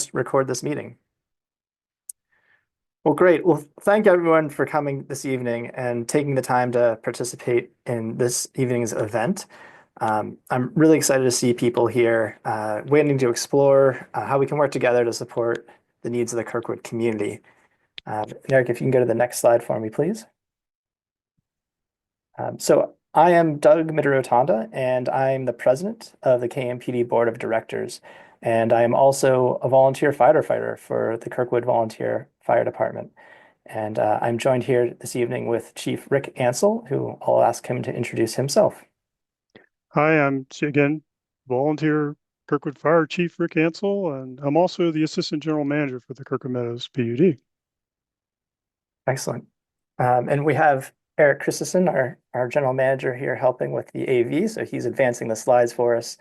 going to record this meeting. Well, great. Well, thank everyone for coming this evening and taking the time to participate in this evening's event. I'm really excited to see people here waiting to explore how we can work together to support the needs of the Kirkwood community. Eric, if you can go to the next slide for me, please. So I am Doug Mitter-Rotanda, and I'm the president of the KMPD Board of Directors. And I am also a volunteer firefighter for the Kirkwood Volunteer Fire Department. And I'm joined here this evening with Chief Rick Ansell, who I'll ask him to introduce himself. Hi, I'm again volunteer Kirkwood Fire Chief Rick Ansell, and I'm also the Assistant General Manager for the Kirkwood Meadows PUD. Excellent. And we have Eric Christensen, our general manager here, helping with the AV. So he's advancing the slides for us.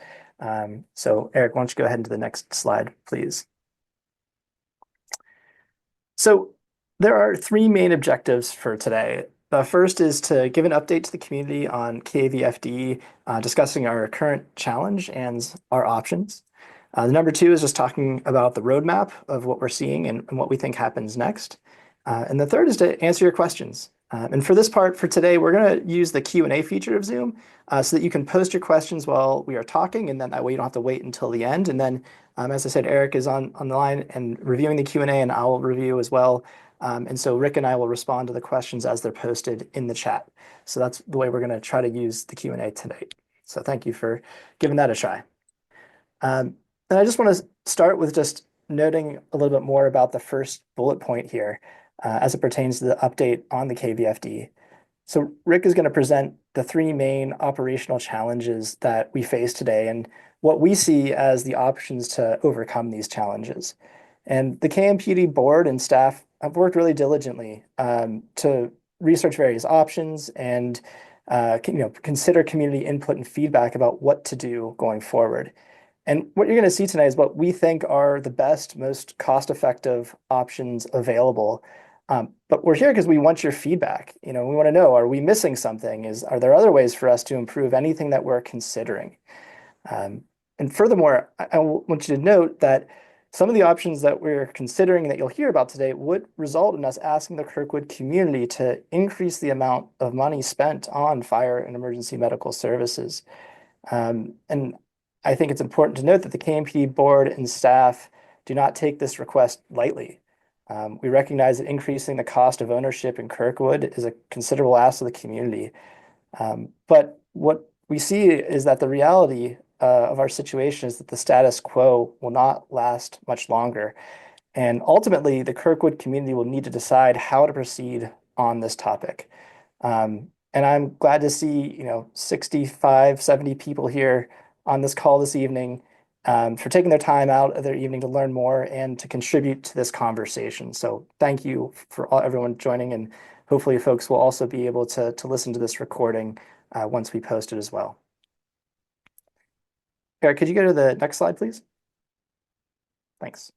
So Eric, why don't you go ahead into the next slide, please? So there are three main objectives for today. The first is to give an update to the community on KVFD, discussing our current challenge and our options. The number two is just talking about the roadmap of what we're seeing and what we think happens next. And the third is to answer your questions. And for this part, for today, we're going to use the Q&A feature of Zoom so that you can post your questions while we are talking, and then that way you don't have to wait until the end. And then, as I said, Eric is on the line and reviewing the Q&A, and I'll review as well. And so Rick and I will respond to the questions as they're posted in the chat. So that's the way we're going to try to use the Q&A today. So thank you for giving that a try. And I just want to start with just noting a little bit more about the first bullet point here as it pertains to the update on the KVFD. So Rick is going to present the three main operational challenges that we face today and what we see as the options to overcome these challenges. And the KMPD board and staff have worked really diligently to research various options and consider community input and feedback about what to do going forward. And what you're going to see tonight is what we think are the best, most cost-effective options available. But we're here because we want your feedback. We want to know, are we missing something? Are there other ways for us to improve anything that we're considering? And furthermore, I want you to note that some of the options that we're considering that you'll hear about today would result in us asking the Kirkwood community to increase the amount of money spent on fire and emergency medical services. And I think it's important to note that the KMPD board and staff do not take this request lightly. We recognize that increasing the cost of ownership in Kirkwood is a considerable ask of the community. But what we see is that the reality of our situation is that the status quo will not last much longer. And ultimately, the Kirkwood community will need to decide how to proceed on this topic. And I'm glad to see, 65, 70 people here on this call this evening for taking their time out of their evening to learn more and to contribute to this conversation. So thank you for everyone joining, and hopefully folks will also be able to listen to this recording once we post it as well. Eric, could you go to the next slide, please? Thanks.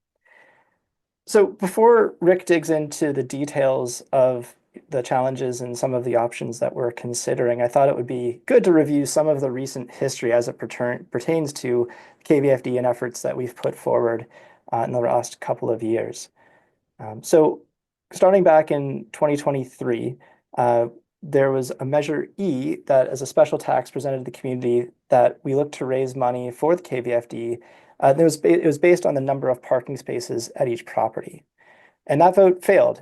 So before Rick digs into the details of the challenges and some of the options that we're considering, I thought it would be good to review some of the recent history as it pertains to KVFD and efforts that we've put forward in the last couple of years. So starting back in 2023, there was a Measure E that as a special tax presented to the community that we looked to raise money for the KVFD. It was based on the number of parking spaces at each property. And that vote failed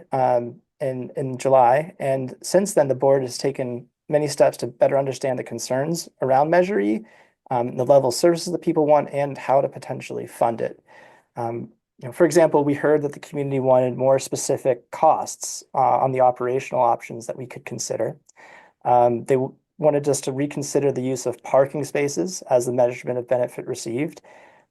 in July. And since then, the board has taken many steps to better understand the concerns around Measure E, the level of services that people want, and how to potentially fund it. For example, we heard that the community wanted more specific costs on the operational options that we could consider. They wanted us to reconsider the use of parking spaces as the measurement of benefit received.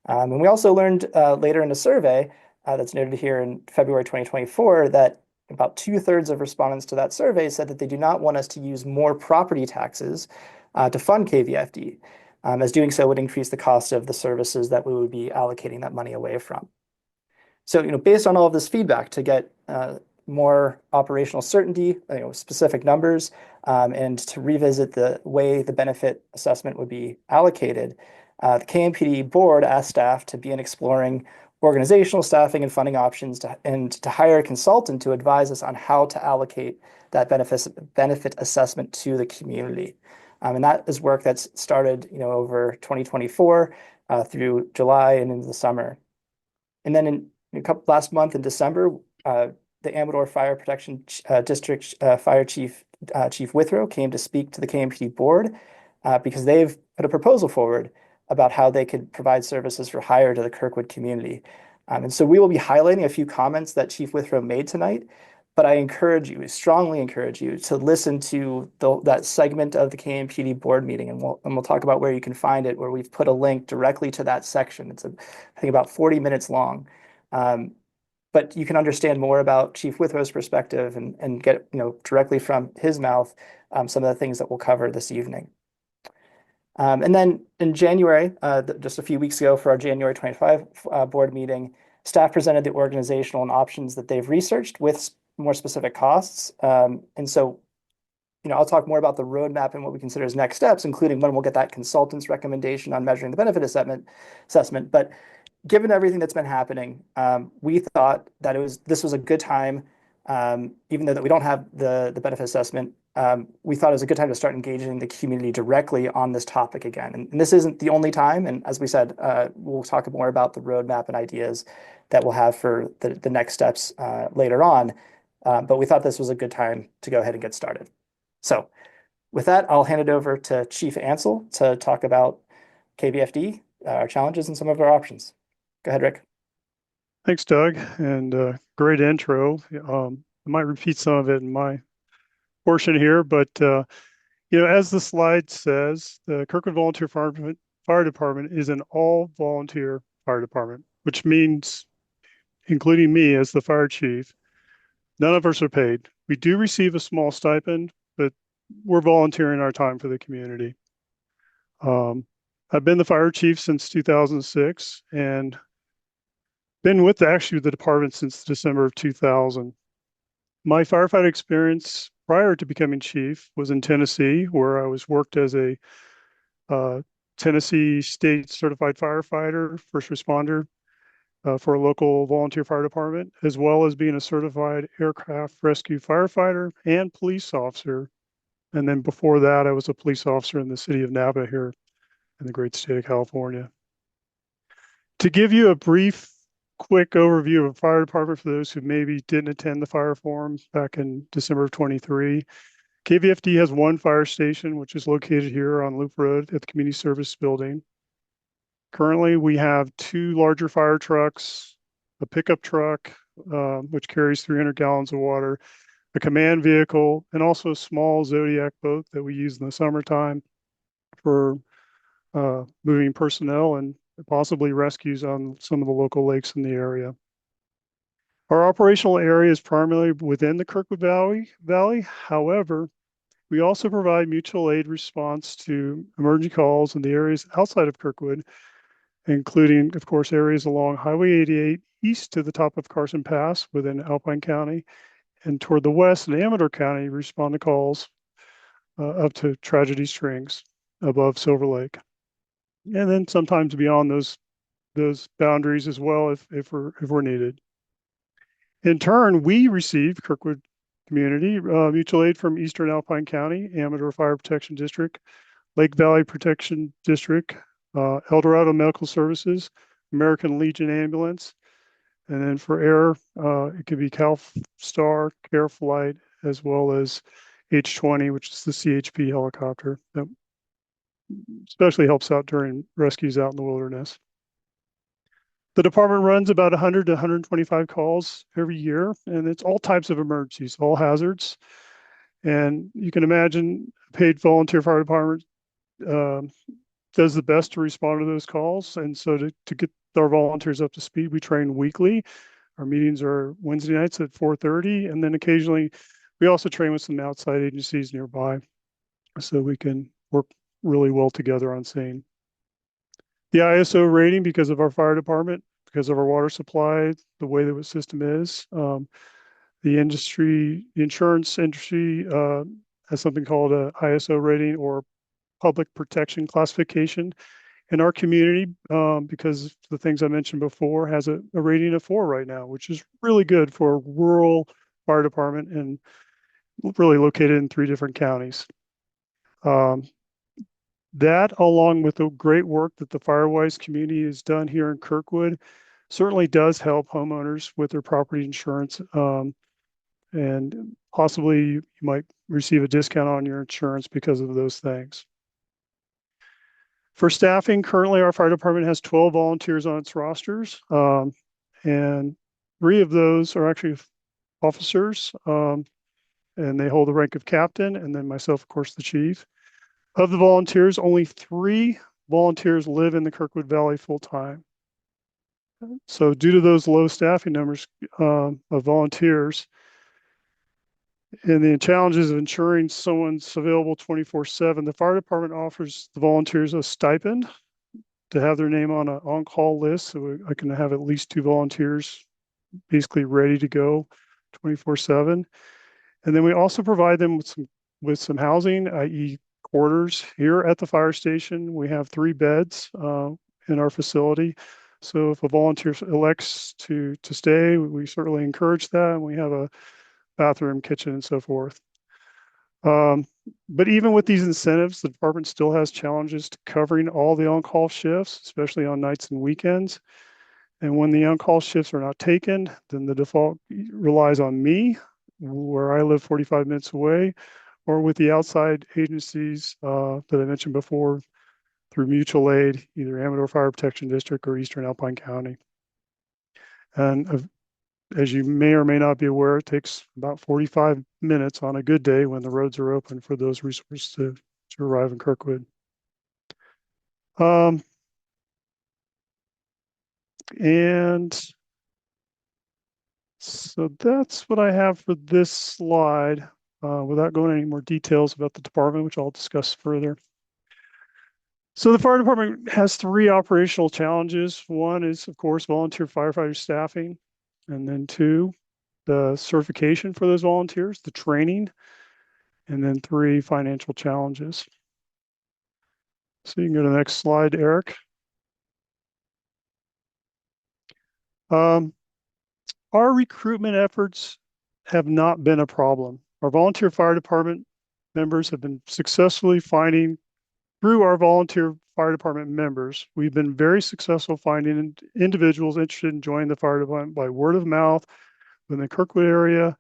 And we also learned later in a survey that's noted here in February 2024 that about 2/3 of respondents to that survey said that they do not want us to use more property taxes to fund KVFD, as doing so would increase the cost of the services that we would be allocating that money away from. So, based on all of this feedback to get more operational certainty, specific numbers, and to revisit the way the benefit assessment would be allocated, the KMPD board asked staff to begin exploring organizational, staffing, and funding options, and to hire a consultant to advise us on how to allocate that benefit assessment to the community. And that is work that's started, over 2024 through July and into the summer. And then last month in December, the Amador Fire Protection District Fire Chief Withrow came to speak to the KMPD board because they've put a proposal forward about how they could provide services for hire to the Kirkwood community. And so we will be highlighting a few comments that Chief Withrow made tonight, but I strongly encourage you to listen to that segment of the KMPD board meeting, and we'll talk about where you can find it, where we've put a link directly to that section. It's I think about 40 minutes long. But you can understand more about Chief Withrow's perspective and get directly from his mouth some of the things that we'll cover this evening. And then in January, just a few weeks ago for our January 25 board meeting, staff presented the organizational and options that they've researched with more specific costs. And so, I'll talk more about the roadmap and what we consider as next steps, including when we'll get that consultant's recommendation on measuring the benefit assessment. But given everything that's been happening, we thought that this was a good time, even though that we don't have the benefit assessment. We thought it was a good time to start engaging the community directly on this topic again. And this isn't the only time. And as we said, we'll talk more about the roadmap and ideas that we'll have for the next steps later on. But we thought this was a good time to go ahead and get started. So with that, I'll hand it over to Chief Ansel to talk about KVFD, our challenges, and some of our options. Go ahead, Rick. Thanks, Doug, and great intro. I might repeat some of it in my portion here, but as the slide says, the Kirkwood Volunteer Fire Department is an all-volunteer fire department, which means, including me as the fire chief, none of us are paid. We do receive a small stipend, but we're volunteering our time for the community. I've been the fire chief since 2006 and been with the department since December of 2000. My firefighting experience prior to becoming chief was in Tennessee, where I worked as a Tennessee state certified firefighter, first responder for a local volunteer fire department, as well as being a certified aircraft rescue firefighter and police officer. And then before that, I was a police officer in the city of Napa here in the great state of California. To give you a quick overview of a fire department for those who maybe didn't attend the fire forum back in December of 23. KVFD has one fire station, which is located here on Loop Road at the Community Service Building. Currently, we have two larger fire trucks, a pickup truck, which carries 300 gallons of water, a command vehicle, and also a small Zodiac boat that we use in the summertime for moving personnel and possibly rescues on some of the local lakes in the area. Our operational area is primarily within the Kirkwood Valley. However, we also provide mutual aid response to emergency calls in the areas outside of Kirkwood, including, of course, areas along Highway 88 east to the top of Carson Pass within Alpine County, and toward the west in Amador County, we respond to calls up to Tragedy Springs above Silver Lake. And then sometimes beyond those boundaries as well if we're needed. In turn, we receive Kirkwood community mutual aid from Eastern Alpine County, Amador Fire Protection District, Lake Valley Protection District, El Dorado Medical Services, American Legion Ambulance, and then for air, it could be CalStar, Care Flight, as well as H-20, which is the CHP helicopter that especially helps out during rescues out in the wilderness. The department runs about 100 to 125 calls every year, and it's all types of emergencies, all hazards. And you can imagine a paid volunteer fire department does the best to respond to those calls. And so to get our volunteers up to speed, we train weekly. Our meetings are Wednesday nights at 4:30, and then occasionally we also train with some outside agencies nearby so we can work really well together on scene. The ISO rating, because of our fire department, because of our water supply, the way the system is, the insurance industry has something called a ISO rating or public protection classification. And our community, because of the things I mentioned before, has a rating of 4 right now, which is really good for a rural fire department and really located in 3 different counties. Um, that, along with the great work that the Firewise community has done here in Kirkwood, certainly does help homeowners with their property insurance. And possibly you might receive a discount on your insurance because of those things. For staffing, currently our fire department has 12 volunteers on its rosters, and 3 of those are actually officers, and they hold the rank of captain, and then myself, of course, the chief. Of the volunteers, only 3 volunteers live in the Kirkwood Valley full time. So due to those low staffing numbers of volunteers, and the challenges of ensuring someone's available 24/7, the fire department offers the volunteers a stipend to have their name on an on-call list. So I can have at least 2 volunteers basically ready to go 24/7. And then we also provide them with some housing, i.e. quarters here at the fire station. We have 3 beds in our facility. So if a volunteer elects to stay, we certainly encourage that. And we have a bathroom, kitchen, and so forth. But even with these incentives, the department still has challenges to covering all the on-call shifts, especially on nights and weekends. And when the on-call shifts are not taken, then the default relies on me, where I live 45 minutes away, or with the outside agencies that I mentioned before through mutual aid, either Amador Fire Protection District or Eastern Alpine County. And as you may or may not be aware, it takes about 45 minutes on a good day when the roads are open for those resources to arrive in Kirkwood. And so that's what I have for this slide, without going into any more details about the department, which I'll discuss further. So the fire department has 3 operational challenges. One is, of course, volunteer firefighter staffing. And then 2, the certification for those volunteers, the training. And then 3, financial challenges. So you can go to the next slide, Eric. Our recruitment efforts have not been a problem. Our volunteer fire department members have been successfully finding, through our volunteer fire department members, we've been very successful finding individuals interested in joining the fire department by word of mouth within the Kirkwood area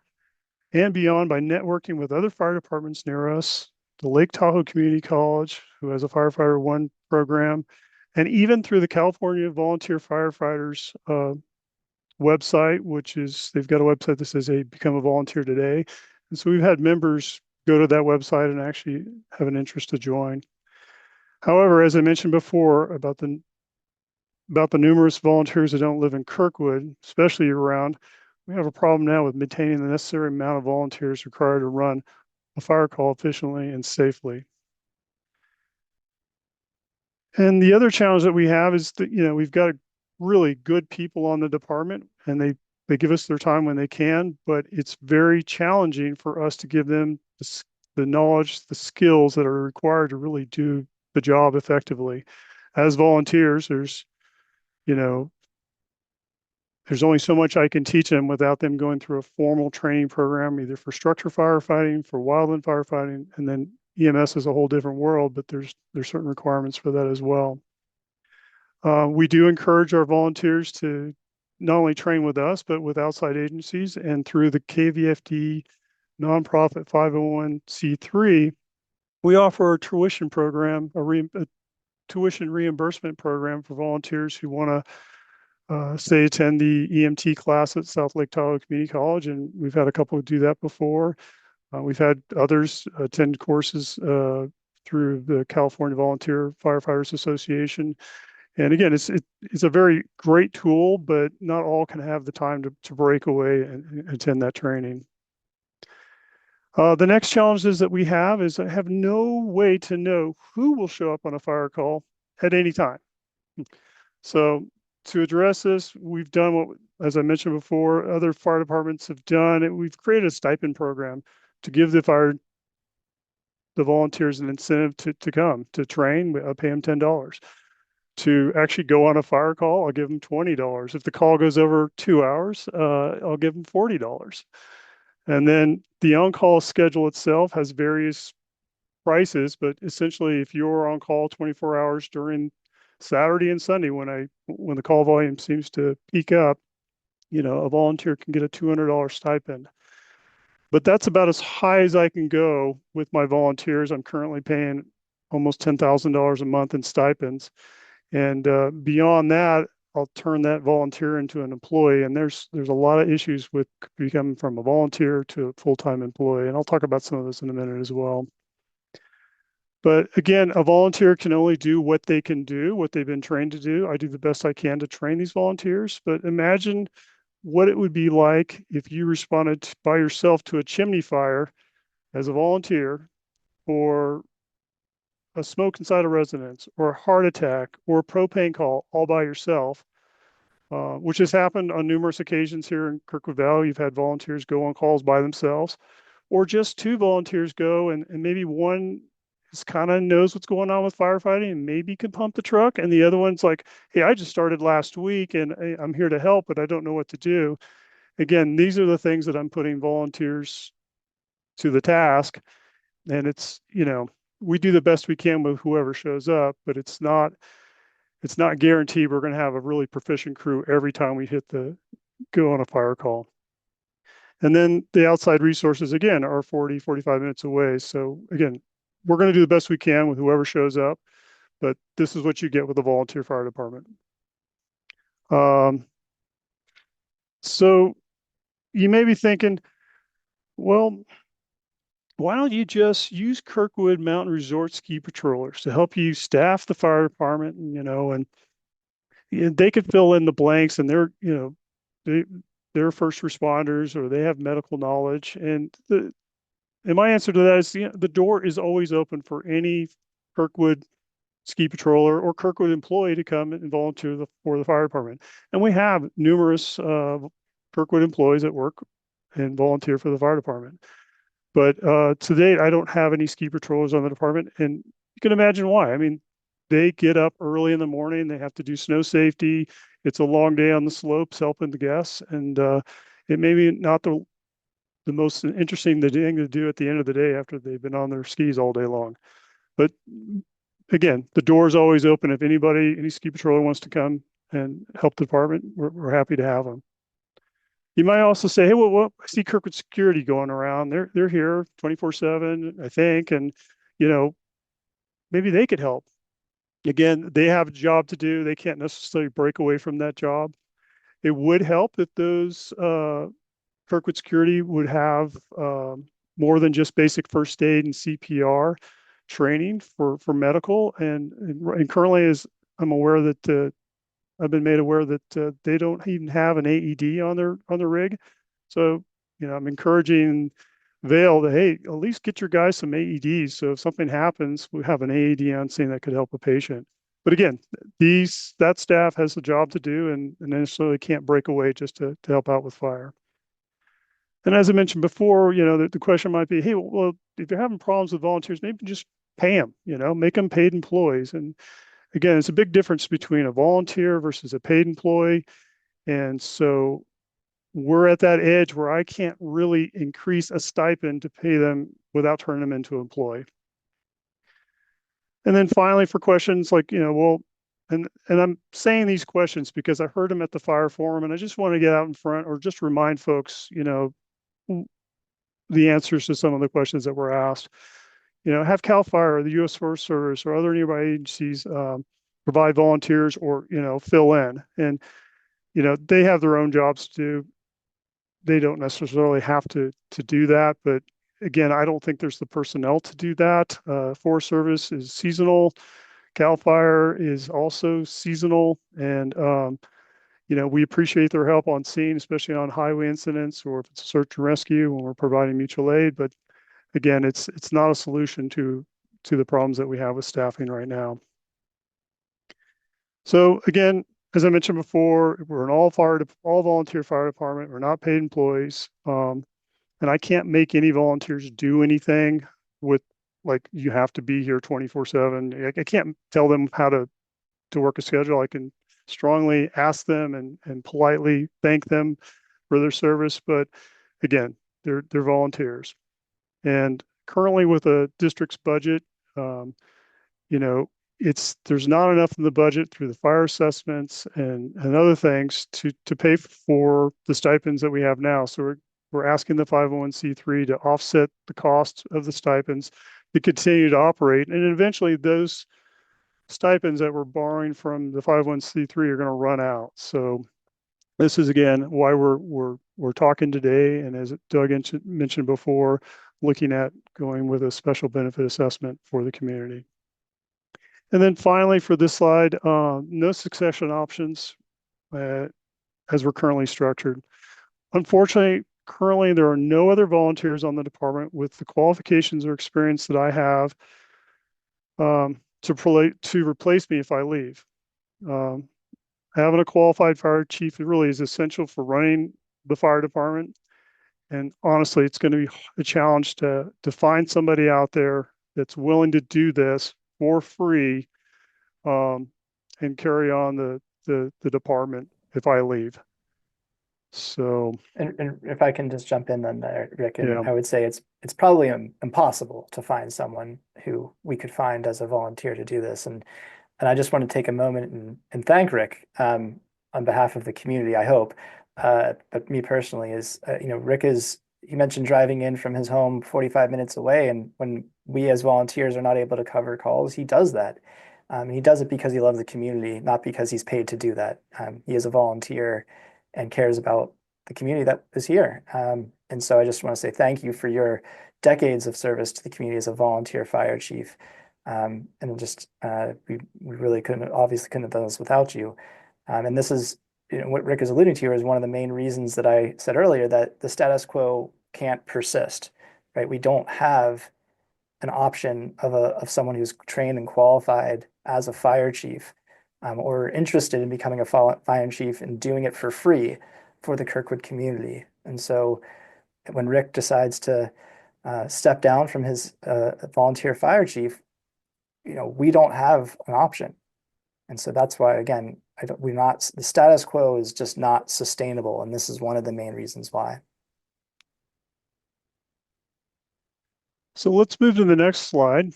and beyond, by networking with other fire departments near us, the Lake Tahoe Community College, who has a Firefighter One program, and even through the California Volunteer Firefighters website, which is, they've got a website that says, hey, become a volunteer today. And so we've had members go to that website and actually have an interest to join. However, as I mentioned before about the numerous volunteers that don't live in Kirkwood, especially year-round, we have a problem now with maintaining the necessary amount of volunteers required to run a fire call efficiently and safely. And the other challenge that we have is that, we've got really good people on the department, and they give us their time when they can, but it's very challenging for us to give them the knowledge, the skills that are required to really do the job effectively. As volunteers, there's only so much I can teach them without them going through a formal training program, either for structure firefighting, for wildland firefighting, and then EMS is a whole different world, but there's certain requirements for that as well. We do encourage our volunteers to not only train with us, but with outside agencies, and through the KVFD nonprofit 501c3, we offer a tuition program, a tuition reimbursement program for volunteers who want to say attend the EMT class at South Lake Tahoe Community College, and we've had a couple do that before. We've had others attend courses through the California Volunteer Firefighters Association. And again, it's a very great tool, but not all can have the time to break away and attend that training. The next challenges that we have is I have no way to know who will show up on a fire call at any time. So to address this, we've done what, as I mentioned before, other fire departments have done, and we've created a stipend program to give the volunteers an incentive to come to train. We pay them $10. to actually go on a fire call, I'll give them $20. If the call goes over 2 hours, I'll give them $40. And then the on-call schedule itself has various prices, but essentially if you're on call 24 hours during Saturday and Sunday when the call volume seems to peak up, a volunteer can get a $200 stipend. But that's about as high as I can go with my volunteers. I'm currently paying almost $10,000 a month in stipends. And beyond that, I'll turn that volunteer into an employee. And there's a lot of issues with becoming from a volunteer to a full-time employee. And I'll talk about some of this in a minute as well. But again, a volunteer can only do what they can do, what they've been trained to do. I do the best I can to train these volunteers. But imagine what it would be like if you responded by yourself to a chimney fire as a volunteer, or a smoke inside a residence, or a heart attack, or a propane call all by yourself, which has happened on numerous occasions here in Kirkwood Valley. You've had volunteers go on calls by themselves, or just two volunteers go, and maybe one is kind of knows what's going on with firefighting and maybe can pump the truck, and the other one's like, hey, I just started last week and I'm here to help, but I don't know what to do. Again, these are the things that I'm putting volunteers to the task. And we do the best we can with whoever shows up, but it's not guaranteed we're going to have a really proficient crew every time we go on a fire call. And then the outside resources, again, are 40, 45 minutes away. So again, we're going to do the best we can with whoever shows up, but this is what you get with a volunteer fire department. So you may be thinking, well, why don't you just use Kirkwood Mountain Resort ski patrollers to help you staff the fire department, and they could fill in the blanks, and they're first responders, or they have medical knowledge. And my answer to that is, the door is always open for any Kirkwood ski patroller or Kirkwood employee to come and volunteer for the fire department. And we have numerous Kirkwood employees that work and volunteer for the fire department. But to date, I don't have any ski patrollers on the department, and you can imagine why. I mean, they get up early in the morning, they have to do snow safety. It's a long day on the slopes helping the guests, and it may be not the most interesting thing to do at the end of the day after they've been on their skis all day long. But again, the door is always open. If any ski patroller wants to come and help the department, we're happy to have them. You might also say, hey, well, I see Kirkwood Security going around. They're here 24/7, I think, and maybe they could help. Again, they have a job to do. They can't necessarily break away from that job. It would help if those Kirkwood Security would have more than just basic first aid and CPR training for medical. And currently, as I'm aware that I've been made aware that they don't even have an AED on their rig. So, I'm encouraging Vail that, hey, at least get your guys some AEDs. So if something happens, we have an AED on scene that could help a patient. But again, that staff has a job to do, and necessarily can't break away just to help out with fire. And as I mentioned before, the question might be, hey, well, if you're having problems with volunteers, maybe just pay them, make them paid employees. And again, it's a big difference between a volunteer versus a paid employee. And so we're at that edge where I can't really increase a stipend to pay them without turning them into an employee. And then finally, for questions like, well, and I'm saying these questions because I heard them at the fire forum, and I just want to get out in front or just remind folks, the answers to some of the questions that were asked. Have CAL FIRE or the U.S. Forest Service or other nearby agencies provide volunteers or, fill in. And, they have their own jobs to do. They don't necessarily have to do that. But again, I don't think there's the personnel to do that. Forest Service is seasonal. CAL FIRE is also seasonal. And, we appreciate their help on scene, especially on highway incidents or if it's a search and rescue when we're providing mutual aid. But again, it's not a solution to the problems that we have with staffing right now. So again, as I mentioned before, we're an all volunteer fire department. We're not paid employees, and I can't make any volunteers do anything with, like, you have to be here 24/7. I can't tell them how to to work a schedule, I can strongly ask them and politely thank them for their service. But again, they're volunteers. And currently with a district's budget, um, you know, there's not enough in the budget through the fire assessments and other things to pay for the stipends that we have now. So we're asking the 501c3 to offset the cost of the stipends to continue to operate. And eventually those stipends that we're borrowing from the 501c3 are going to run out. So this is again why we're talking today. And as Doug mentioned before, looking at going with a special benefit assessment for the community. And then finally, for this slide, no succession options as we're currently structured. Unfortunately, currently there are no other volunteers on the department with the qualifications or experience that I have to replace me if I leave. Having a qualified fire chief really is essential for running the fire department. And honestly, it's going to be a challenge to find somebody out there that's willing to do this for free and carry on the department if I leave. So, And if I can just jump in then there, Rick, and yeah. I would say it's probably impossible to find someone who we could find as a volunteer to do this. And I just want to take a moment and thank Rick on behalf of the community, I hope. But me personally is, Rick he mentioned driving in from his home 45 minutes away. And when we as volunteers are not able to cover calls, he does that. He does it because he loves the community, not because he's paid to do that. He is a volunteer and cares about the community that is here. And so I just want to say thank you for your decades of service to the community as a volunteer fire chief. And just we really obviously couldn't have done this without you. And this is what Rick is alluding to here is one of the main reasons that I said earlier that the status quo can't persist, right? We don't have an option of someone who's trained and qualified as a fire chief, or interested in becoming a fire chief and doing it for free for the Kirkwood community. And so when Rick decides to step down from his volunteer fire chief, we don't have an option. And so that's why, again, the status quo is just not sustainable. And this is one of the main reasons why. So let's move to the next slide.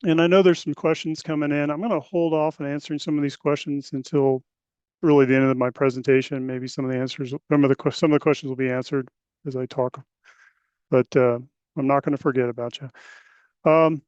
And I know there's some questions coming in. I'm going to hold off on answering some of these questions until really the end of my presentation. Maybe some of the questions will be answered as I talk, but I'm not going to forget about you.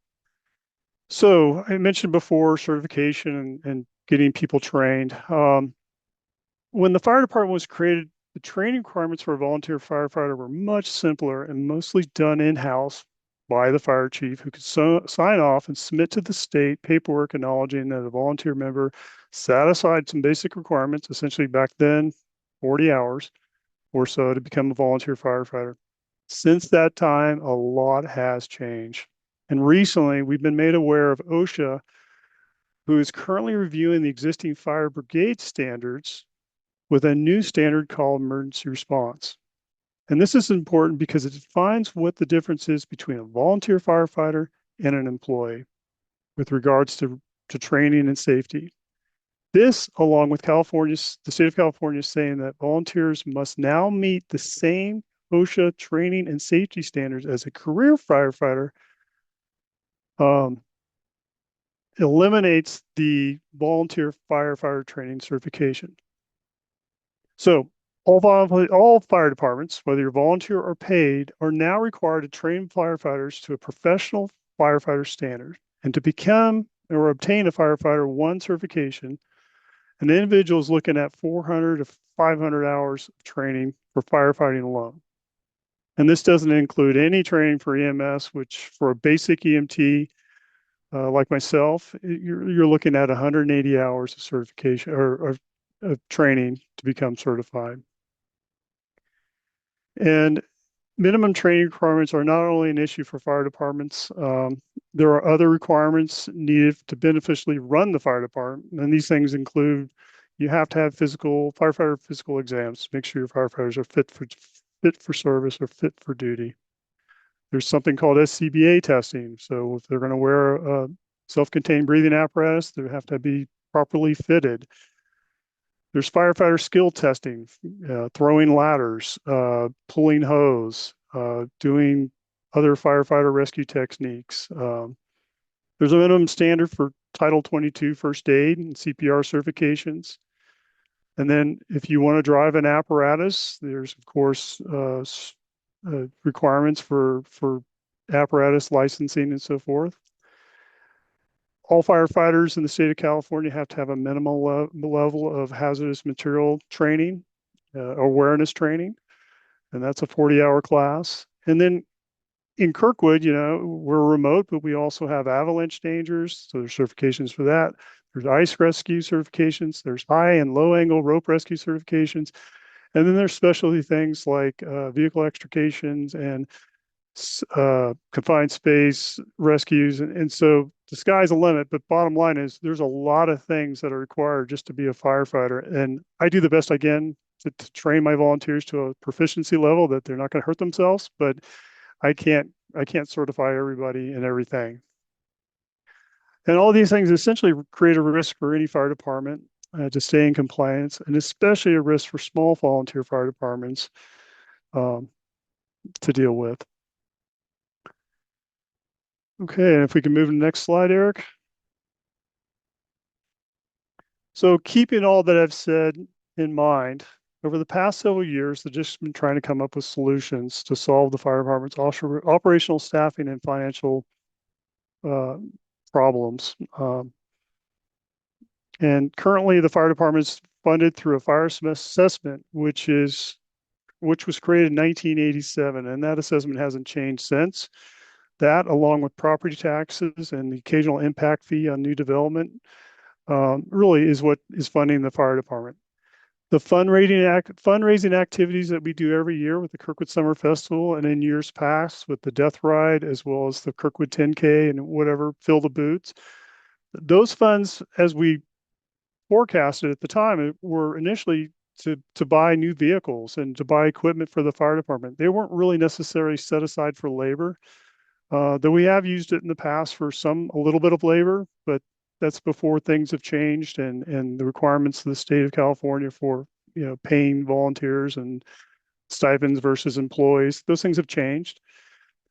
So I mentioned before certification and getting people trained. When the fire department was created, the training requirements for a volunteer firefighter were much simpler and mostly done in-house by the fire chief, who could sign off and submit to the state paperwork acknowledging that a volunteer member satisfied some basic requirements, essentially back then 40 hours or so to become a volunteer firefighter. Since that time, a lot has changed. And recently, we've been made aware of OSHA, who is currently reviewing the existing fire brigade standards with a new standard called emergency response. And this is important because it defines what the difference is between a volunteer firefighter and an employee with regards to training and safety. This, along with the state of California saying that volunteers must now meet the same OSHA training and safety standards as a career firefighter, eliminates the volunteer firefighter training certification. So all fire departments, whether you're volunteer or paid, are now required to train firefighters to a professional firefighter standard. And to become or obtain a firefighter one certification, an individual is looking at 400 to 500 hours of training for firefighting alone. And this doesn't include any training for EMS, which for a basic EMT, like myself, you're looking at 180 hours of certification or of training to become certified. And minimum training requirements are not only an issue for fire departments, there are other requirements needed to beneficially run the fire department. And these things include, you have to have firefighter physical exams, make sure your firefighters are fit for service or fit for duty. There's something called SCBA testing. So if they're going to wear self-contained breathing apparatus. They have to be properly fitted. There's firefighter skill testing, throwing ladders, pulling hose, doing other firefighter rescue techniques. There's a minimum standard for Title 22 first aid and CPR certifications. And then if you want to drive an apparatus, there's of course requirements for apparatus licensing and so forth. All firefighters in the state of California have to have a minimal level of hazardous material training, awareness training, and that's a 40-hour class. And then in Kirkwood, we're remote, but we also have avalanche dangers, so there's certifications for that. There's ice rescue certifications. There's high and low angle rope rescue certifications. And then there's specialty things like vehicle extrications and confined space rescues. And so the sky's the limit, but bottom line is there's a lot of things that are required just to be a firefighter. And I do the best I can to train my volunteers to a proficiency level that they're not going to hurt themselves, but I can't certify everybody and everything. And all these things essentially create a risk for any fire department to stay in compliance, and especially a risk for small volunteer fire departments um, to deal with. Okay, and if we can move to the next slide, Eric. So keeping all that I've said in mind, over the past several years, the district's been trying to come up with solutions to solve the fire department's operational staffing and financial problems. And currently, the fire department is funded through a fire assessment, which was created in 1987, and that assessment hasn't changed since. That, along with property taxes and the occasional impact fee on new development, really is what is funding the fire department. The fundraising activities that we do every year with the Kirkwood Summer Festival and in years past with the Death Ride, as well as the Kirkwood 10K and whatever, Fill the Boots, those funds, as we forecasted at the time, were initially to buy new vehicles and to buy equipment for the fire department. They weren't really necessarily set aside for labor, though we have used it in the past for a little bit of labor, but that's before things have changed and the requirements of the state of California for paying volunteers and stipends versus employees. Those things have changed.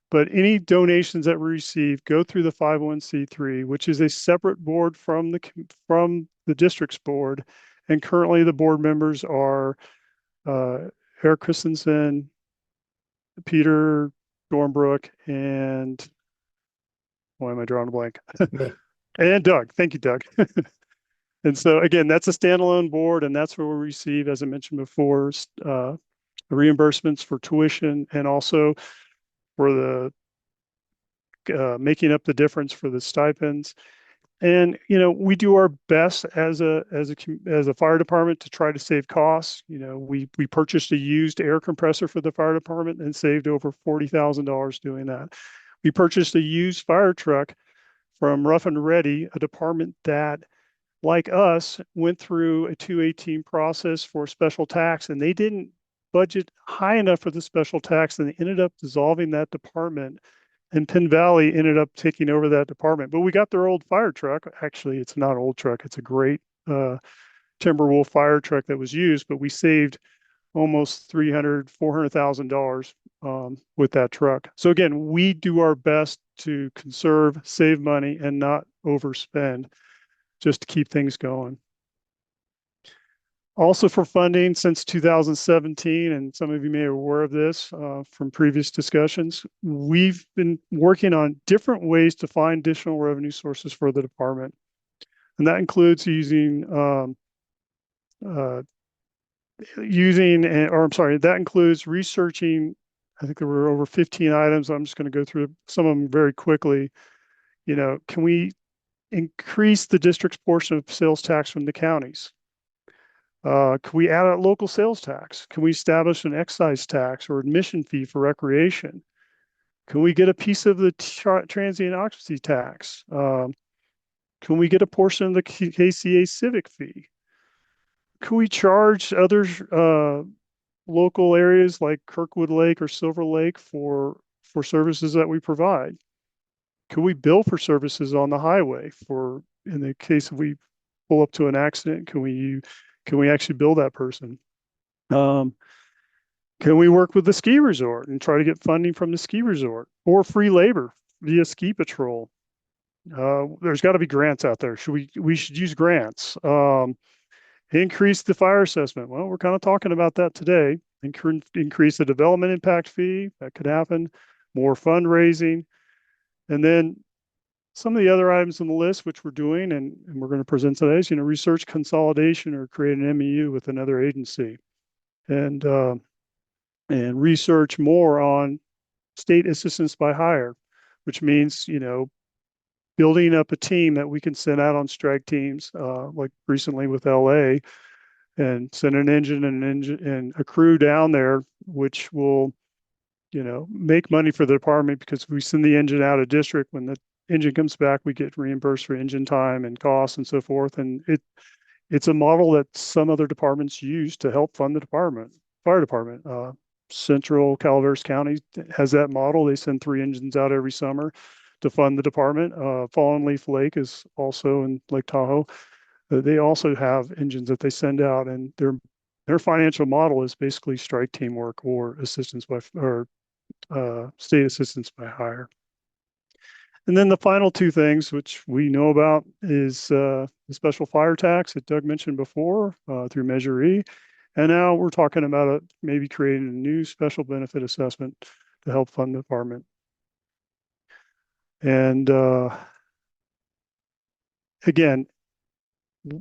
But any donations that we receive go through the 501c3, which is a separate board from the district's board. And currently the board members are Eric Christensen, Peter Dornbrook, and why am I drawing a blank? Me. And Doug. Thank you, Doug. And so again, that's a standalone board, and that's where we receive, as I mentioned before, reimbursements for tuition and also for the making up the difference for the stipends. And we do our best as a fire department to try to save costs. We purchased a used air compressor for the fire department and saved over $40,000 doing that. We purchased a used fire truck from Rough and Ready, a department that, like us, went through a 218 process for special tax, and they didn't budget high enough for the special tax, and they ended up dissolving that department. And Penn Valley ended up taking over that department. But we got their old fire truck. Actually, it's not an old truck. It's a great Timberwolf fire truck that was used, but we saved almost $400,000 with that truck. So again, we do our best to conserve, save money, and not overspend just to keep things going. Also for funding since 2017, and some of you may be aware of this from previous discussions, we've been working on different ways to find additional revenue sources for the department. And that includes that includes researching. I think there were over 15 items. I'm just going to go through some of them very quickly. Can we increase the district's portion of sales tax from the counties? Can we add a local sales tax? Can we establish an excise tax or admission fee for recreation? Can we get a piece of the transient occupancy tax? Can we get a portion of the KCA civic fee? Can we charge other local areas like Kirkwood Lake or Silver Lake for services that we provide? could we bill for services on the highway for, in the case if we pull up to an accident, can we actually bill that person? Um, can we work with the ski resort and try to get funding from the ski resort or free labor via ski patrol? There's got to be grants out there. We should use grants. Increase the fire assessment. Well, we're kind of talking about that today. Increase the development impact fee. That could happen. More fundraising. And then some of the other items on the list, which we're doing and we're going to present today, is, research consolidation or create an MEU with another agency and research more on state assistance by hire, which means, building up a team that we can send out on strike teams, like recently with LA, and send an engine and a crew down there, which will, make money for the department, because if we send the engine out of district, when the engine comes back, we get reimbursed for engine time and costs and so forth. And it's a model that some other departments use to help fund the fire department. Central Calaveras County has that model. They send 3 engines out every summer to fund the department. Fallen Leaf Lake is also in Lake Tahoe. They also have engines that they send out, and their financial model is basically strike teamwork or assistance by or state assistance by hire. And then the final 2 things, which we know about, is the special fire tax that Doug mentioned before through Measure E. And now we're talking about maybe creating a new special benefit assessment to help fund the department. And again,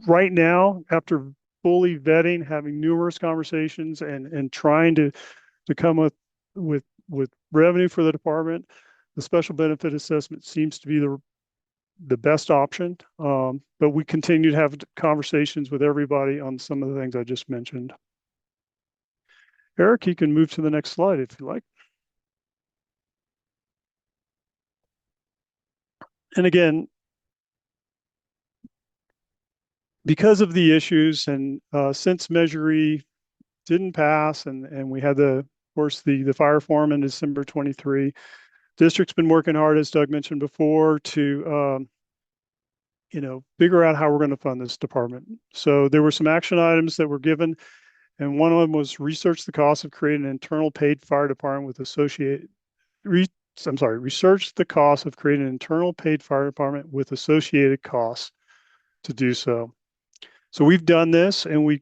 right now, after fully vetting, having numerous conversations and trying to come with revenue for the department, the special benefit assessment seems to be the best option. But we continue to have conversations with everybody on some of the things I just mentioned. Eric, you can move to the next slide if you like. And again, because of the issues and since Measure E didn't pass and we had of course, the fire forum in December 23, district's been working hard, as Doug mentioned before, to figure out how we're going to fund this department. So there were some action items that were given, and one of them was research the cost of creating an internal paid fire department with research the cost of creating an internal paid fire department with associated costs to do so. So we've done this, and we've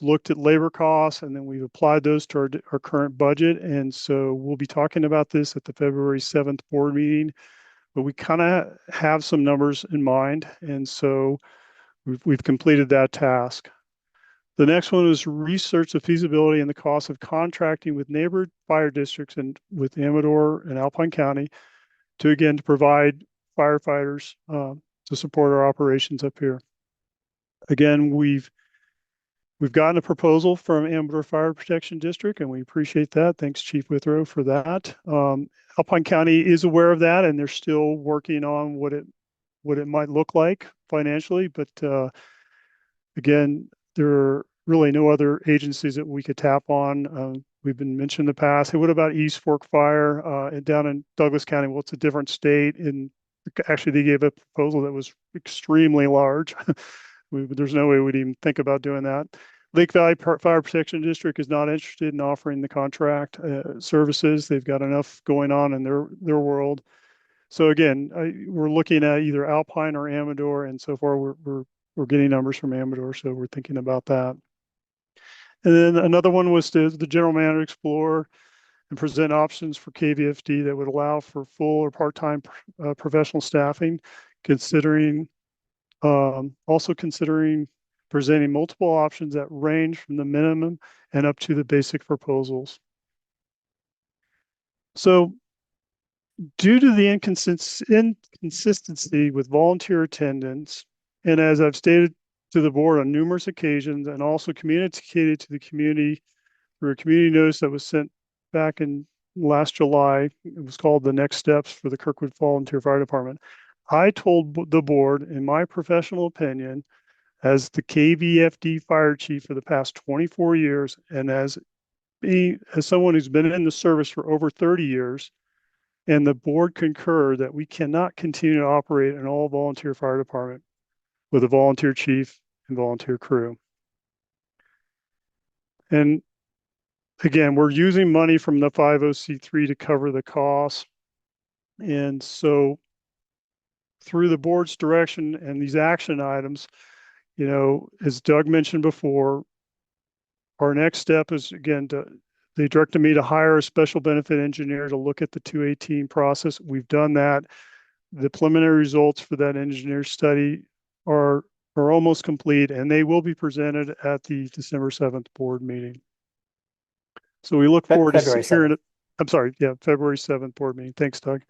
looked at labor costs, and then we've applied those to our current budget. And so we'll be talking about this at the February 7th board meeting, but we kind of have some numbers in mind. And so we've completed that task. The next one is research the feasibility and the cost of contracting with neighbor fire districts and with Amador and Alpine County to provide firefighters to support our operations up here. Again, we've gotten a proposal from Amador Fire Protection District, and we appreciate that. Thanks, Chief Withrow, for that. Alpine County is aware of that, and they're still working on what it might look like financially. But again, there are really no other agencies that we could tap on. We've been mentioned in the past. Hey, what about East Fork Fire and down in Douglas County? Well, it's a different state, and actually they gave a proposal that was extremely large. There's no way we'd even think about doing that. Lake Valley Fire Protection District is not interested in offering the contract services. They've got enough going on in their world. So again, we're looking at either Alpine or Amador, and so far we're getting numbers from Amador, so we're thinking about that. And then another one was to the general manager explore and present options for KVFD that would allow for full or part-time professional staffing, also considering presenting multiple options that range from the minimum and up to the basic proposals. So due to the inconsistency with volunteer attendance, and as I've stated to the board on numerous occasions and also communicated to the community through a community notice that was sent back in last July, it was called the Next Steps for the Kirkwood Volunteer Fire Department. I told the board, in my professional opinion, as the KVFD fire chief for the past 24 years, and as someone who's been in the service for over 30 years, and the board concur that we cannot continue to operate an all-volunteer fire department with a volunteer chief and volunteer crew. And again, we're using money from the 50C3 to cover the costs. And so through the board's direction and these action items, as Doug mentioned before, our next step is, again, they directed me to hire a special benefit engineer to look at the 218 process. We've done that. The preliminary results for that engineer study are almost complete, and they will be presented at the December 7th board meeting. So we look forward to February hearing 7th. it. I'm sorry, yeah, February 7th board meeting. Thanks, Doug.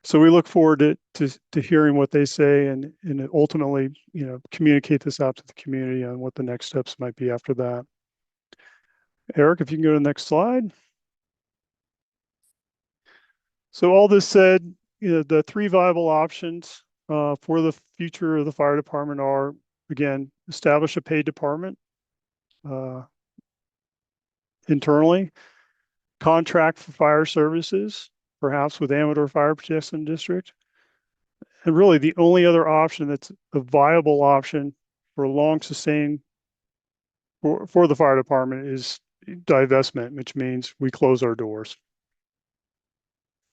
So we look forward to hearing what they say and ultimately, communicate this out to the community on what the next steps might be after that. Eric, if you can go to the next slide. So all this said, the three viable options for the future of the fire department are, again, establish a paid department internally, contract for fire services, perhaps with Amador Fire Protection District. And really the only other option that's a viable option for long sustained for the fire department is divestment, which means we close our doors.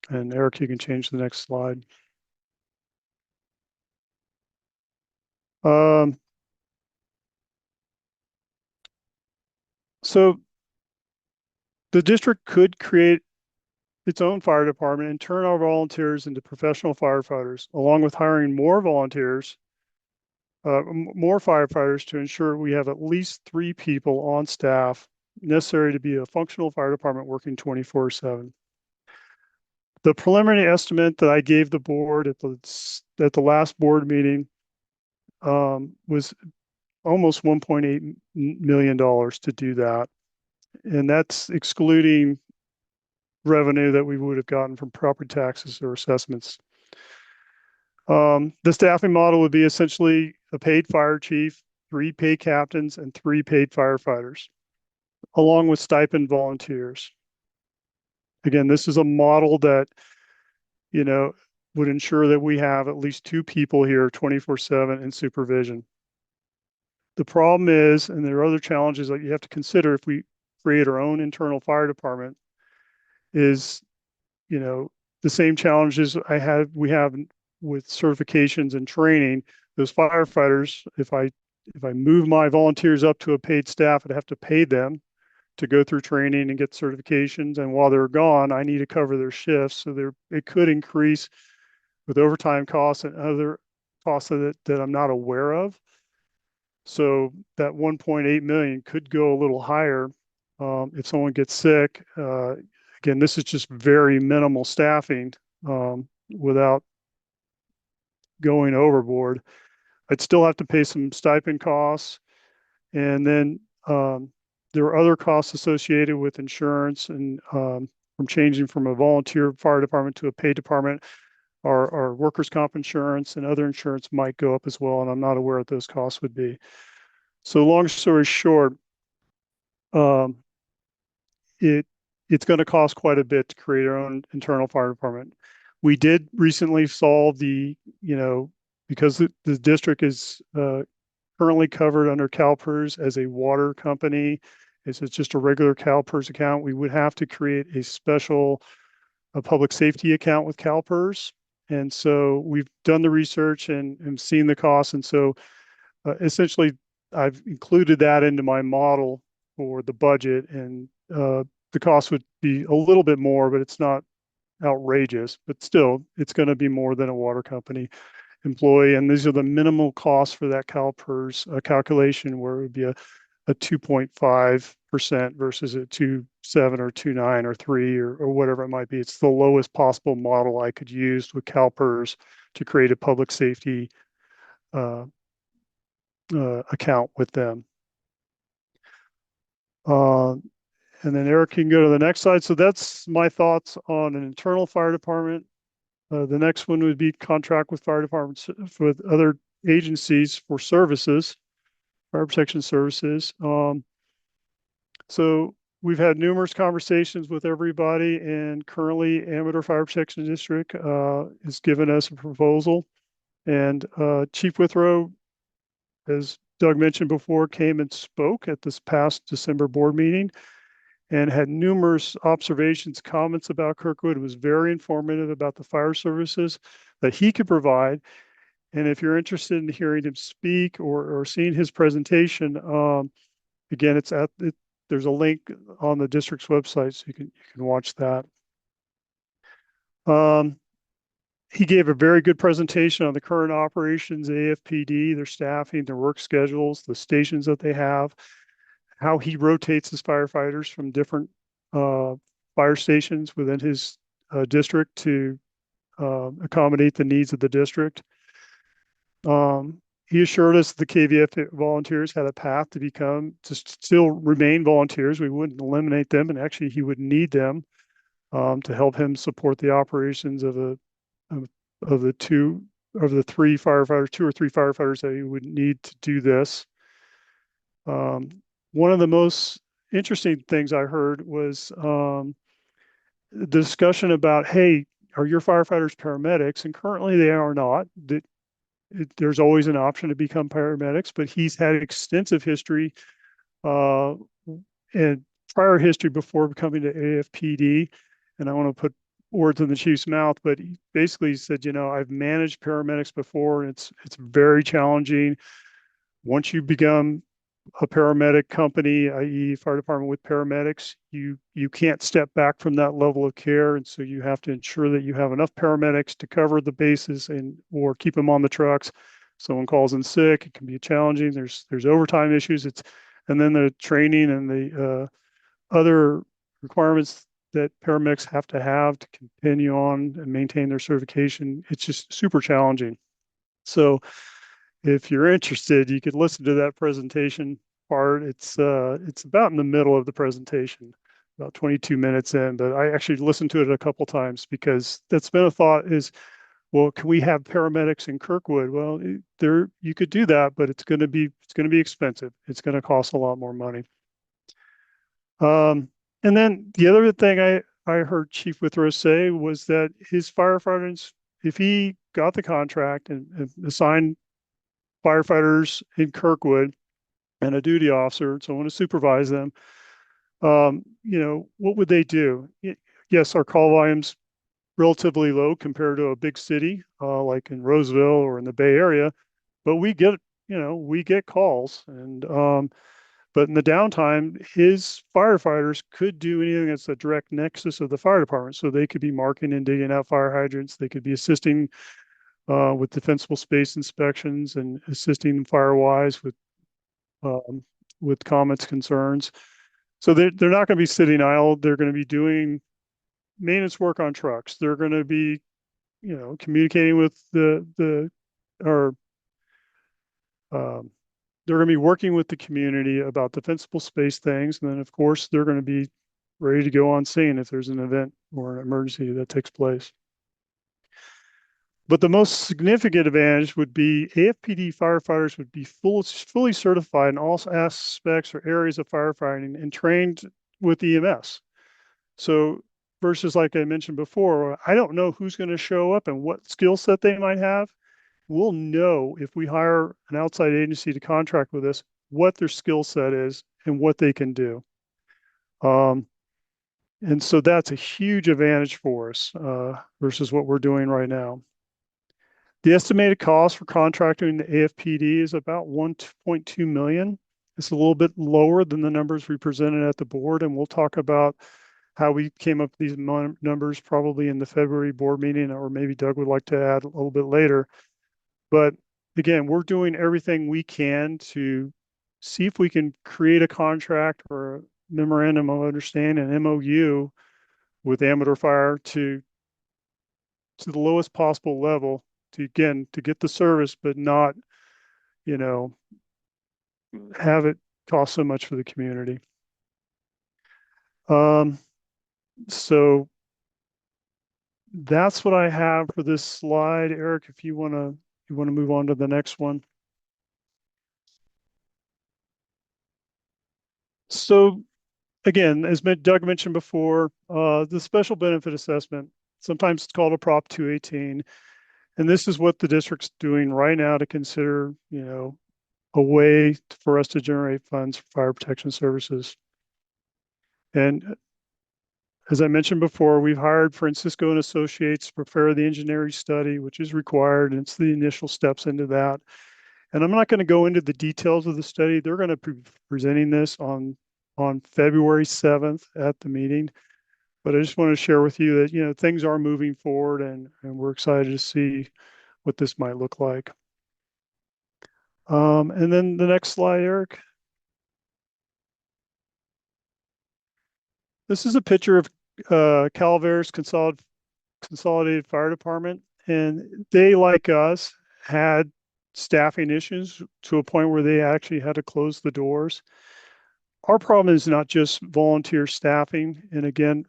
And Eric, you can change the next slide. So the district could create its own fire department and turn our volunteers into professional firefighters, along with hiring more volunteers, more firefighters to ensure we have at least 3 people on staff necessary to be a functional fire department working 24/7. The preliminary estimate that I gave the board at the last board meeting was almost $1.8 million to do that. And that's excluding revenue that we would have gotten from property taxes or assessments. The staffing model would be essentially a paid fire chief, 3 paid captains, and 3 paid firefighters, along with stipend volunteers. Again, this is a model that, would ensure that we have at least 2 people here 24/7 in supervision. The problem is, and there are other challenges that you have to consider if we create our own internal fire department, is, the same challenges we have with certifications and training. Those firefighters, if I move my volunteers up to a paid staff, I'd have to pay them to go through training and get certifications. And while they're gone, I need to cover their shifts. So it could increase with overtime costs and other costs that I'm not aware of. So that 1.8 million could go a little higher if someone gets sick. Again, this is just very minimal staffing without going overboard. I'd still have to pay some stipend costs. And then there are other costs associated with insurance and from changing from a volunteer fire department to a paid department. Our workers' comp insurance and other insurance might go up as well, and I'm not aware what those costs would be. So long story short, it's going to cost quite a bit to create our own internal fire department. We did recently solve because the district is currently covered under CalPERS as a water company. It's just a regular CalPERS account. We would have to create a special public safety account with CalPERS. And so we've done the research and seen the costs. And so essentially, I've included that into my model for the budget. And the cost would be a little bit more, but it's not outrageous. But still, it's going to be more than a water company employee. And these are the minimal costs for that CalPERS calculation, where it would be a 2.5% versus a 2.7 or 2.9 or 3 or whatever it might be. It's the lowest possible model I could use with CalPERS to create a public safety account with them. And then Eric can go to the next slide. So that's my thoughts on an internal fire department. The next one would be contract with fire departments with other agencies for services, fire protection services. So we've had numerous conversations with everybody, and currently Amador Fire Protection District has given us a proposal. And Chief Withrow, as Doug mentioned before, came and spoke at this past December board meeting and had numerous observations, comments about Kirkwood. It was very informative about the fire services that he could provide. And if you're interested in hearing him speak or seeing his presentation, again, there's a link on the district's website, so you can watch that. He gave a very good presentation on the current operations, AFPD, their staffing, their work schedules, the stations that they have, how he rotates his firefighters from different fire stations within his district to accommodate the needs of the district. He assured us the KVF volunteers had a path to still remain volunteers. We wouldn't eliminate them, and actually he would need them to help him support the operations of the two or three firefighters that he would need to do this. One of the most interesting things I heard was the discussion about, hey, are your firefighters paramedics? And currently they are not. There's always an option to become paramedics, but he's had extensive history and prior history before becoming the AFPD. And I want to put words in the chief's mouth, but he basically said, I've managed paramedics before, and it's very challenging. Once you become a paramedic company, i.e. fire department with paramedics, you can't step back from that level of care. And so you have to ensure that you have enough paramedics to cover the bases or keep them on the trucks. Someone calls in sick, it can be challenging. There's overtime issues. And then the training and the other requirements that paramedics have to continue on and maintain their certification. It's just super challenging. So if you're interested, you could listen to that presentation part. It's about in the middle of the presentation, about 22 minutes in, but I actually listened to it a couple times because that's been a thought is, well, can we have paramedics in Kirkwood? Well, you could do that, but it's going to be expensive. It's going to cost a lot more money. And then the other thing I heard Chief Withrow say was that his firefighters, if he got the contract and assigned firefighters in Kirkwood and a duty officer, someone to supervise them, what would they do? Yes, our call volume's relatively low compared to a big city like in Roseville or in the Bay Area, but we get calls. And but in the downtime, his firefighters could do anything that's a direct nexus of the fire department. So they could be marking and digging out fire hydrants. They could be assisting with defensible space inspections and assisting them firewise with comments, concerns. So they're not going to be sitting idle. They're going to be doing maintenance work on trucks. They're going to be, communicating with they're going to be working with the community about defensible space things. And then, of course, they're going to be ready to go on scene if there's an event or an emergency that takes place. But the most significant advantage would be AFPD firefighters would be fully certified in all aspects or areas of firefighting and trained with EMS. So versus like I mentioned before, I don't know who's going to show up and what skill set they might have. We'll know if we hire an outside agency to contract with us what their skill set is and what they can do. And so that's a huge advantage for us versus what we're doing right now. The estimated cost for contracting the AFPD is about 1.2 million. It's a little bit lower than the numbers we presented at the board, and we'll talk about how we came up with these numbers probably in the February board meeting, or maybe Doug would like to add a little bit later. But again, we're doing everything we can to see if we can create a contract or a memorandum of understanding, an MOU with Amador Fire to the lowest possible level to get the service, but not, have it cost so much for the community. So that's what I have for this slide. Eric, if you want to move on to the next one. So again, as Doug mentioned before, the special benefit assessment, sometimes it's called a Prop 218. And this is what the district's doing right now to consider, a way for us to generate funds for fire protection services. And as I mentioned before, we've hired Francisco and Associates to prepare the engineering study, which is required, and it's the initial steps into that. And I'm not going to go into the details of the study. They're going to be presenting this on February 7th at the meeting. But I just want to share with you that, things are moving forward and we're excited to see what this might look like. And then the next slide, Eric. This is a picture of Calvare's Consolidated Fire Department, and they, like us, had staffing issues to a point where they actually had to close the doors. Our problem is not just volunteer staffing, and again,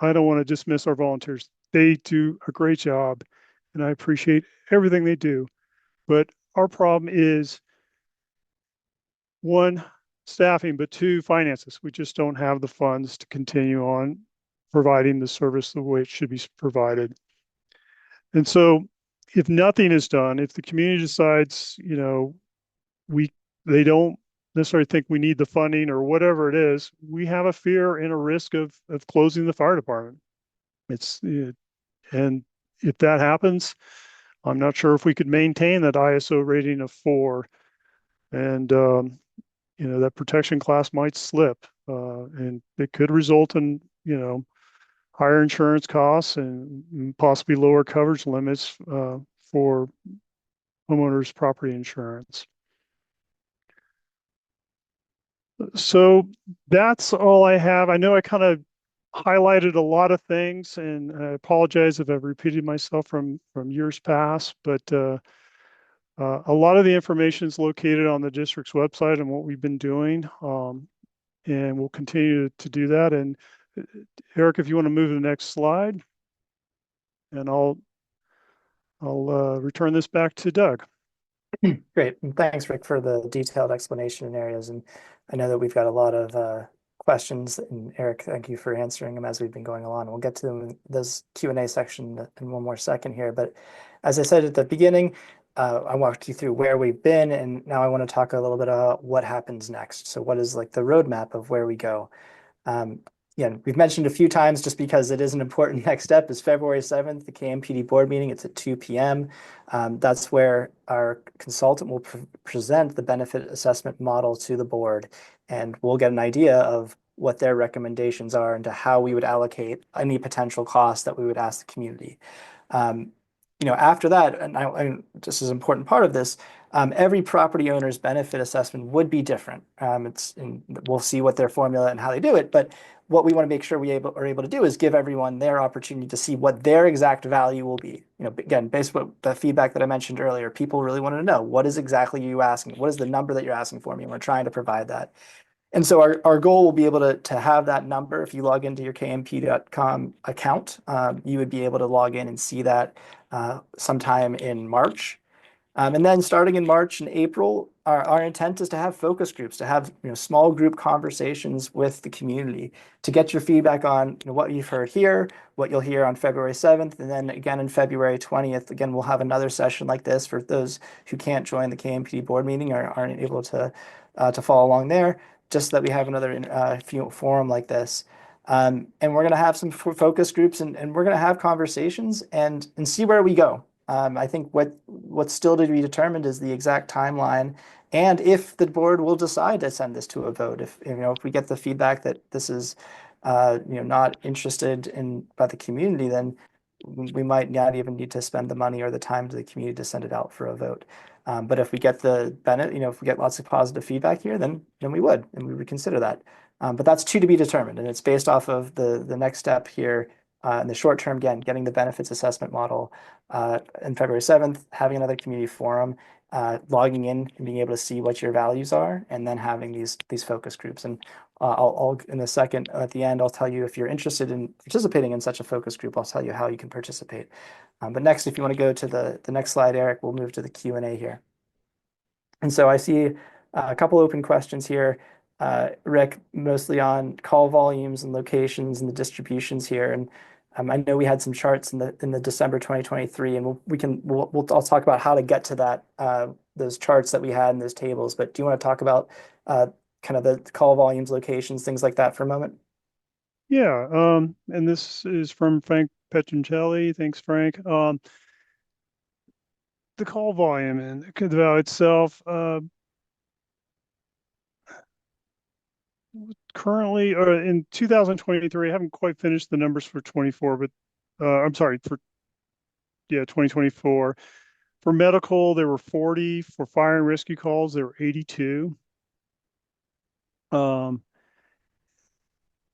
I don't want to dismiss our volunteers. They do a great job, and I appreciate everything they do. But our problem is one, staffing, but two, finances. We just don't have the funds to continue on providing the service the way it should be provided. And so if nothing is done, if the community decides, we they don't necessarily think we need the funding or whatever it is, we have a fear and a risk of closing the fire department. And if that happens, I'm not sure if we could maintain that ISO rating of 4. And that protection class might slip, and it could result in, higher insurance costs and possibly lower coverage limits for homeowners' property insurance. So that's all I have. I know I kind of highlighted a lot of things, and I apologize if I've repeated myself from years past, but a lot of the information is located on the district's website and what we've been doing, and we'll continue to do that. And Eric, if you want to move to the next slide, and I'll return this back to Doug. Great. And thanks, Rick, for the detailed explanation in areas. And I know that we've got a lot of questions. And Eric, thank you for answering them as we've been going along. We'll get to them in this Q&A section in one more second here. But as I said at the beginning, I walked you through where we've been, and now I want to talk a little bit about what happens next. So what is like the roadmap of where we go? Yeah, we've mentioned a few times, just because it is an important next step, is February 7th, the KMPD board meeting. It's at 2 p.m. That's where our consultant will present the benefit assessment model to the board, and we'll get an idea of what their recommendations are and to how we would allocate any potential costs that we would ask the community. After that, and this is an important part of this, every property owner's benefit assessment would be different. We'll see what their formula and how they do it, but what we want to make sure we are able to do is give everyone their opportunity to see what their exact value will be. Again, based on the feedback that I mentioned earlier, people really wanted to know, what is exactly you asking? What is the number that you're asking for me? And we're trying to provide that. And so our goal will be able to have that number. If you log into your kmp.com account, you would be able to log in and see that sometime in March. And then starting in March and April, our intent is to have focus groups, to have small group conversations with the community, to get your feedback on what you've heard here, what you'll hear on February 7th, and then again on February 20th. Again, we'll have another session like this for those who can't join the KMPD board meeting or aren't able to follow along there, just so that we have another forum like this. And we're going to have some focus groups, and we're going to have conversations and see where we go. I think what's still to be determined is the exact timeline, and if the board will decide to send this to a vote. If we get the feedback that this is not interested in by the community, then we might not even need to spend the money or the time to the community to send it out for a vote. But if we get the benefit, if we get lots of positive feedback here, then we would consider that. But that's to be determined, and it's based off of the next step here in the short term. Again, getting the benefits assessment model on February 7th, having another community forum, logging in and being able to see what your values are, and then having these focus groups. And I'll in a second at the end, I'll tell you if you're interested in participating in such a focus group, I'll tell you how you can participate. But next, if you want to go to the next slide, Eric, we'll move to the Q&A here. And so I see a couple open questions here. Rick, mostly on call volumes and locations and the distributions here. And I know we had some charts in the December 2023, and I'll talk about how to get to that those charts that we had in those tables. But do you want to talk about uh, kind of the call volumes, locations, things like that for a moment? Yeah, and this is from Frank Petroncelli. Thanks, Frank. The call volume and the Kvfd itself, currently, or in 2023, I haven't quite finished the numbers for 24, but I'm sorry, for yeah, 2024. For medical, there were 40. For fire and rescue calls, there were 82. Um,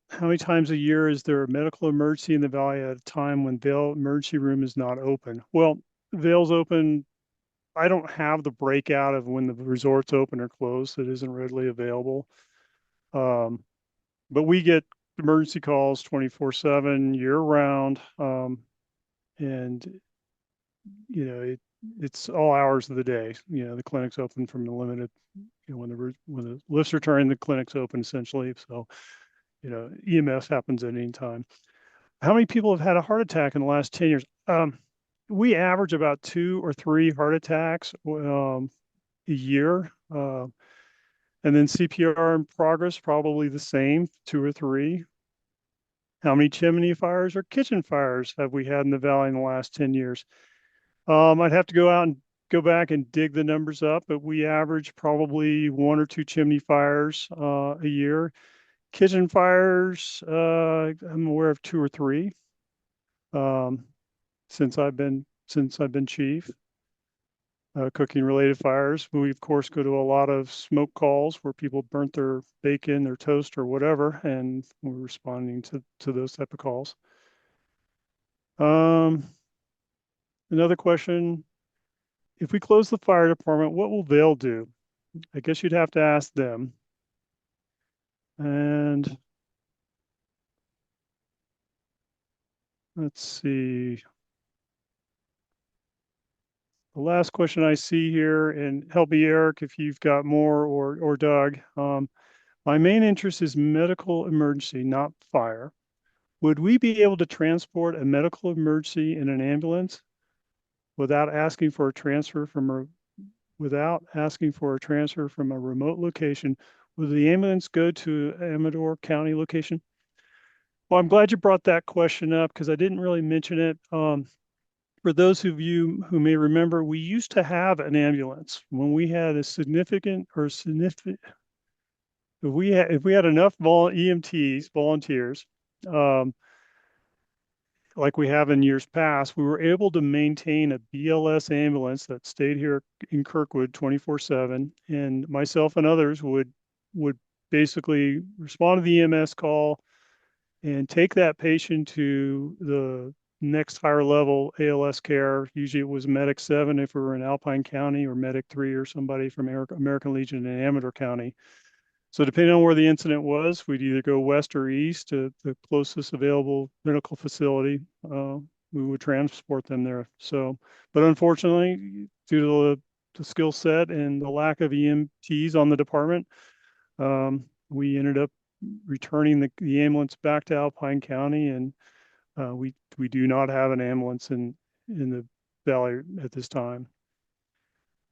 how many times a year is there a medical emergency in the valley at a time when Vail emergency room is not open? Well, Vail's open. I don't have the breakout of when the resort's open or closed. That isn't readily available. Um, but we get emergency calls 24/7 year round. And it's all hours of the day. The clinic's open from the limited, when the lifts are turning, the clinic's open essentially. So, EMS happens at any time. How many people have had a heart attack in the last 10 years? We average about 2 or 3 heart attacks a year. And then CPR in progress, probably the same, 2 or 3. How many chimney fires or kitchen fires have we had in the valley in the last 10 years? I'd have to go back and dig the numbers up, but we average probably 1 or 2 chimney fires a year. Kitchen fires, I'm aware of 2 or 3 um, since I've been chief. Cooking related fires. We of course go to a lot of smoke calls where people burnt their bacon, their toast, or whatever, and we're responding to those type of calls. Um, Another question: if we close the fire department, what will Vail do? I guess you'd have to ask them. And let's see. The last question I see here, and help me, Eric, if you've got more, or Doug. My main interest is medical emergency, not fire. Would we be able to transport a medical emergency in an ambulance without asking for a transfer from a remote location? Would the ambulance go to Amador County location? Well, I'm glad you brought that question up because I didn't really mention it. For those of you who may remember, we used to have an ambulance when we had a significant or significant. If we had enough EMTs, volunteers, um, like we have in years past, we were able to maintain a BLS ambulance that stayed here in Kirkwood 24/7, and myself and others would basically respond to the EMS call and take that patient to the next higher level ALS care. Usually it was Medic 7 if we were in Alpine County, or Medic 3 or somebody from American Legion in Amador County. So depending on where the incident was, we'd either go west or east to the closest available medical facility. We would transport them there. So, but unfortunately, due to the skill set and the lack of EMTs on the department, we ended up returning the ambulance back to Alpine County, and we do not have an ambulance in the valley at this time.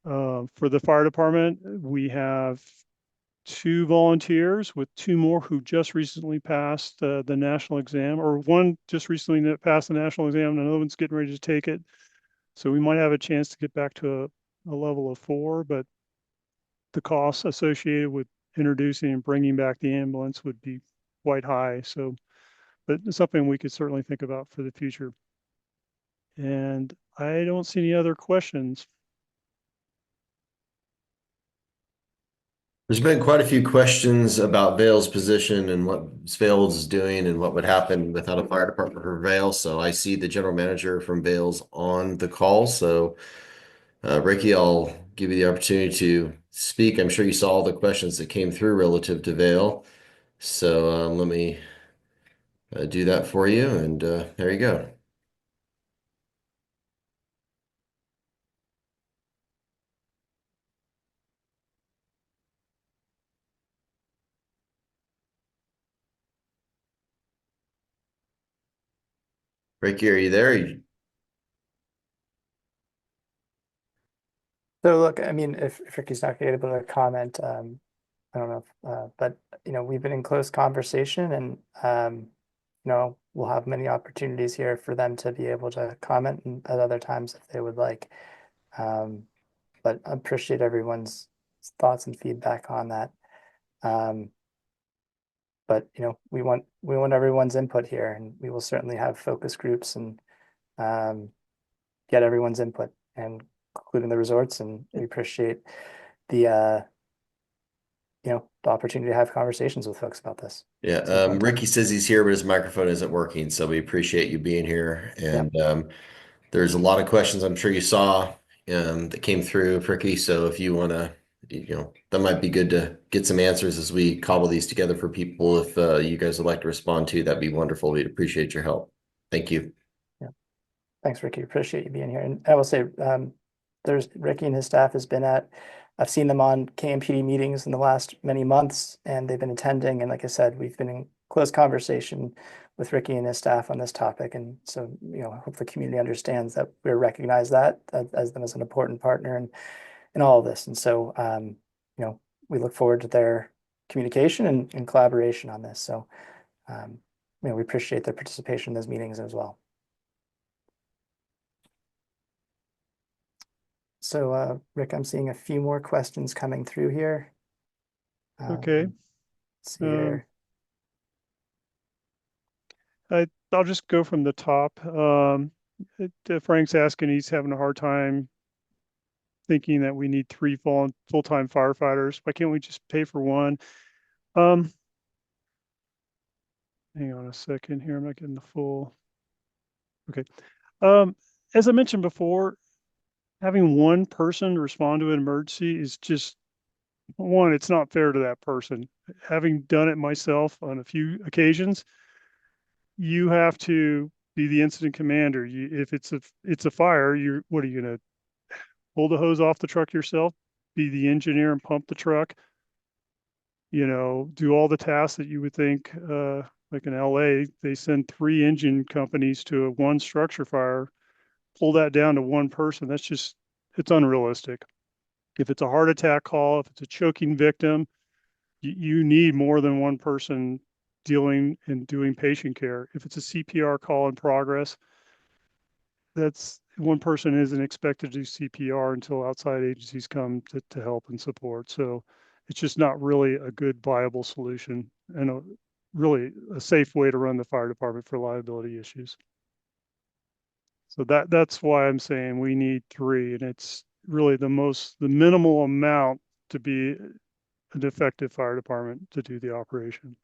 For the fire department, we have 2 volunteers, with 2 more who just recently passed the national exam, or one just recently passed the national exam, and another one's getting ready to take it. So we might have a chance to get back to a level of 4, but the costs associated with introducing and bringing back the ambulance would be quite high. So, but it's something we could certainly think about for the future. And I don't see any other questions. There's been quite a few questions about Vail's position and what Vail's is doing and what would happen without a fire department for Vail. So I see the general manager from Vail's on the call. So Ricky, I'll give you the opportunity to speak. I'm sure you saw all the questions that came through relative to Vail. So let me do that for you. And there you go. Ricky, are you there? So look, I mean, if Ricky's not able to comment, I don't know, but we've been in close conversation, and we'll have many opportunities here for them to be able to comment at other times if they would like. Um, but I appreciate everyone's thoughts and feedback on that. Um, but we want everyone's input here, and we will certainly have focus groups and um, get everyone's input, and including the resorts. And we appreciate the the opportunity to have conversations with folks about this. Yeah, It's an important Ricky topic. says he's here, but his microphone isn't working, so we appreciate you being here. Yeah. And there's a lot of questions I'm sure you saw that came through, Ricky. So if you want to, that might be good to get some answers as we cobble these together for people. If you guys would like to respond to, that'd be wonderful. We'd appreciate your help. Thank you. Yeah. Thanks, Ricky. Appreciate you being here. And I will say, there's Ricky and his staff has been I've seen them on KMPD meetings in the last many months, and they've been attending. And like I said, we've been in close conversation with Ricky and his staff on this topic. And so, I hope the community understands that we recognize that as them as an important partner in all of this. And so, we look forward to their communication and collaboration on this. So, um, we appreciate their participation in those meetings as well. So, Rick, I'm seeing a few more questions coming through here. Okay. Let's see here. I'll just go from the top. Frank's asking, he's having a hard time thinking that we need 3 full-time firefighters. Why can't we just pay for one? Hang on a second here. I'm not getting the full. Okay. As I mentioned before, having one person respond to an emergency is just one, it's not fair to that person. Having done it myself on a few occasions, you have to be the incident commander. If it's a fire, what are you gonna pull the hose off the truck yourself? Be the engineer and pump the truck? Do all the tasks that you would think, like in LA, they send 3 engine companies to one structure fire, pull that down to one person. It's unrealistic. If it's a heart attack call, if it's a choking victim, you need more than one person dealing and doing patient care. If it's a CPR call in progress, that's one person isn't expected to do CPR until outside agencies come to help and support. So it's just not really a good viable solution and really a safe way to run the fire department for liability issues. So that's why I'm saying we need 3, and it's really the minimal amount to be an effective fire department to do the operation.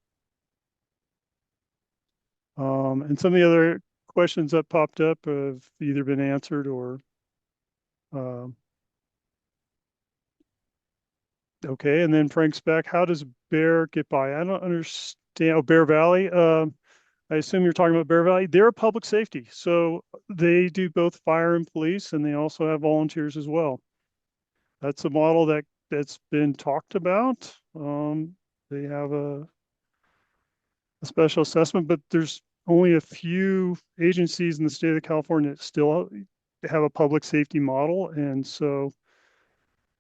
And some of the other questions that popped up have either been answered or okay. And then Frank's back. How does Bear get by? I don't understand. Oh, Bear Valley. I assume you're talking about Bear Valley. They're a public safety, so they do both fire and police, and they also have volunteers as well. That's a model that's been talked about. They have a special assessment, but there's only a few agencies in the state of California that still have a public safety model. And so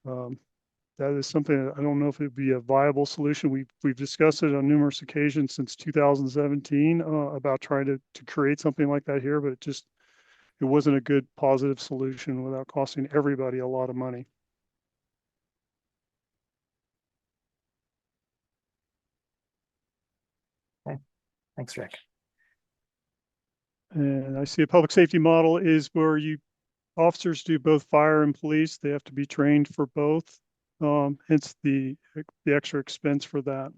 that is something that I don't know if it would be a viable solution. We've discussed it on numerous occasions since 2017 about trying to create something like that here, but it wasn't a good positive solution without costing everybody a lot of money. Okay. Thanks, Rick. And I see a public safety model is where officers do both fire and police. They have to be trained for both. Hence the extra expense for that.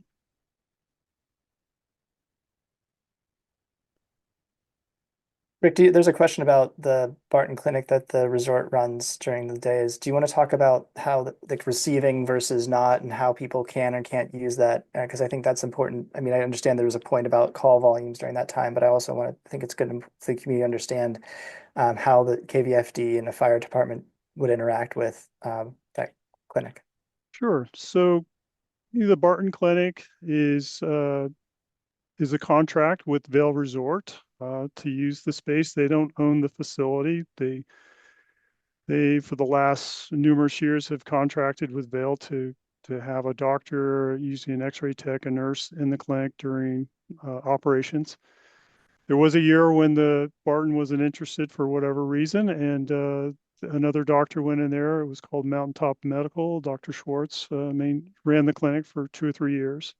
Rick, there's a question about the Barton Clinic that the resort runs during the days. Do you want to talk about how like receiving versus not, and how people can or can't use that? Because I think that's important. I mean, I understand there was a point about call volumes during that time, but I also think it's good for the community to understand how the KVFD and the fire department would interact with that clinic. Sure. So the Barton Clinic is a contract with Vail Resort. to use the space. They don't own the facility. They for the last numerous years have contracted with Vail to have a doctor, usually an X-ray tech, a nurse in the clinic during operations. There was a year when the Barton wasn't interested for whatever reason, and another doctor went in there. It was called Mountaintop Medical. Dr. Schwartz ran the clinic for 2 or 3 years.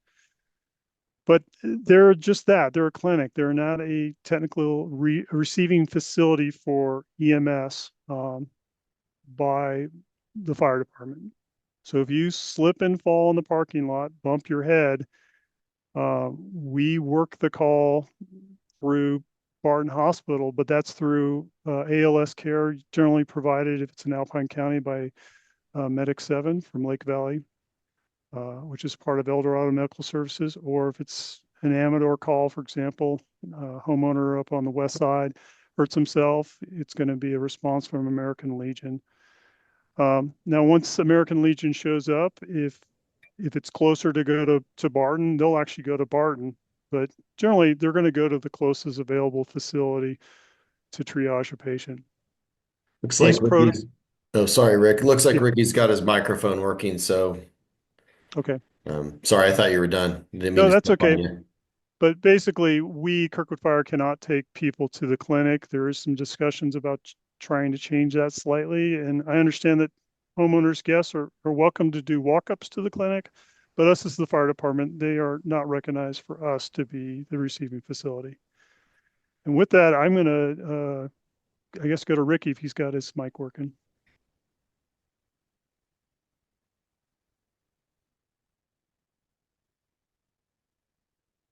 But they're just that. They're a clinic. They're not a technical receiving facility for EMS by the fire department. So if you slip and fall in the parking lot, bump your head, we work the call through Barton Hospital, but that's through ALS care, generally provided if it's in Alpine County by Medic 7 from Lake Valley, which is part of Eldorado Medical Services, or if it's an Amador call, for example, homeowner up on the west side hurts himself, it's going to be a response from American Legion. Now, once American Legion shows up, if it's closer to go to Barton, they'll actually go to Barton. But generally, they're going to go to the closest available facility to triage a patient. Looks like These protocols. Ricky's. Oh, sorry, Rick. Looks like Yeah, Ricky's got his microphone working. So, okay. sorry, I thought you were done. Didn't mean No, to that's step on okay. you. But basically, we, Kirkwood Fire, cannot take people to the clinic. There is some discussions about trying to change that slightly. And I understand that homeowners, guests are welcome to do walk-ups to the clinic. But us as the fire department, they are not recognized for us to be the receiving facility. And with that, I'm going to, I guess, go to Ricky if he's got his mic working.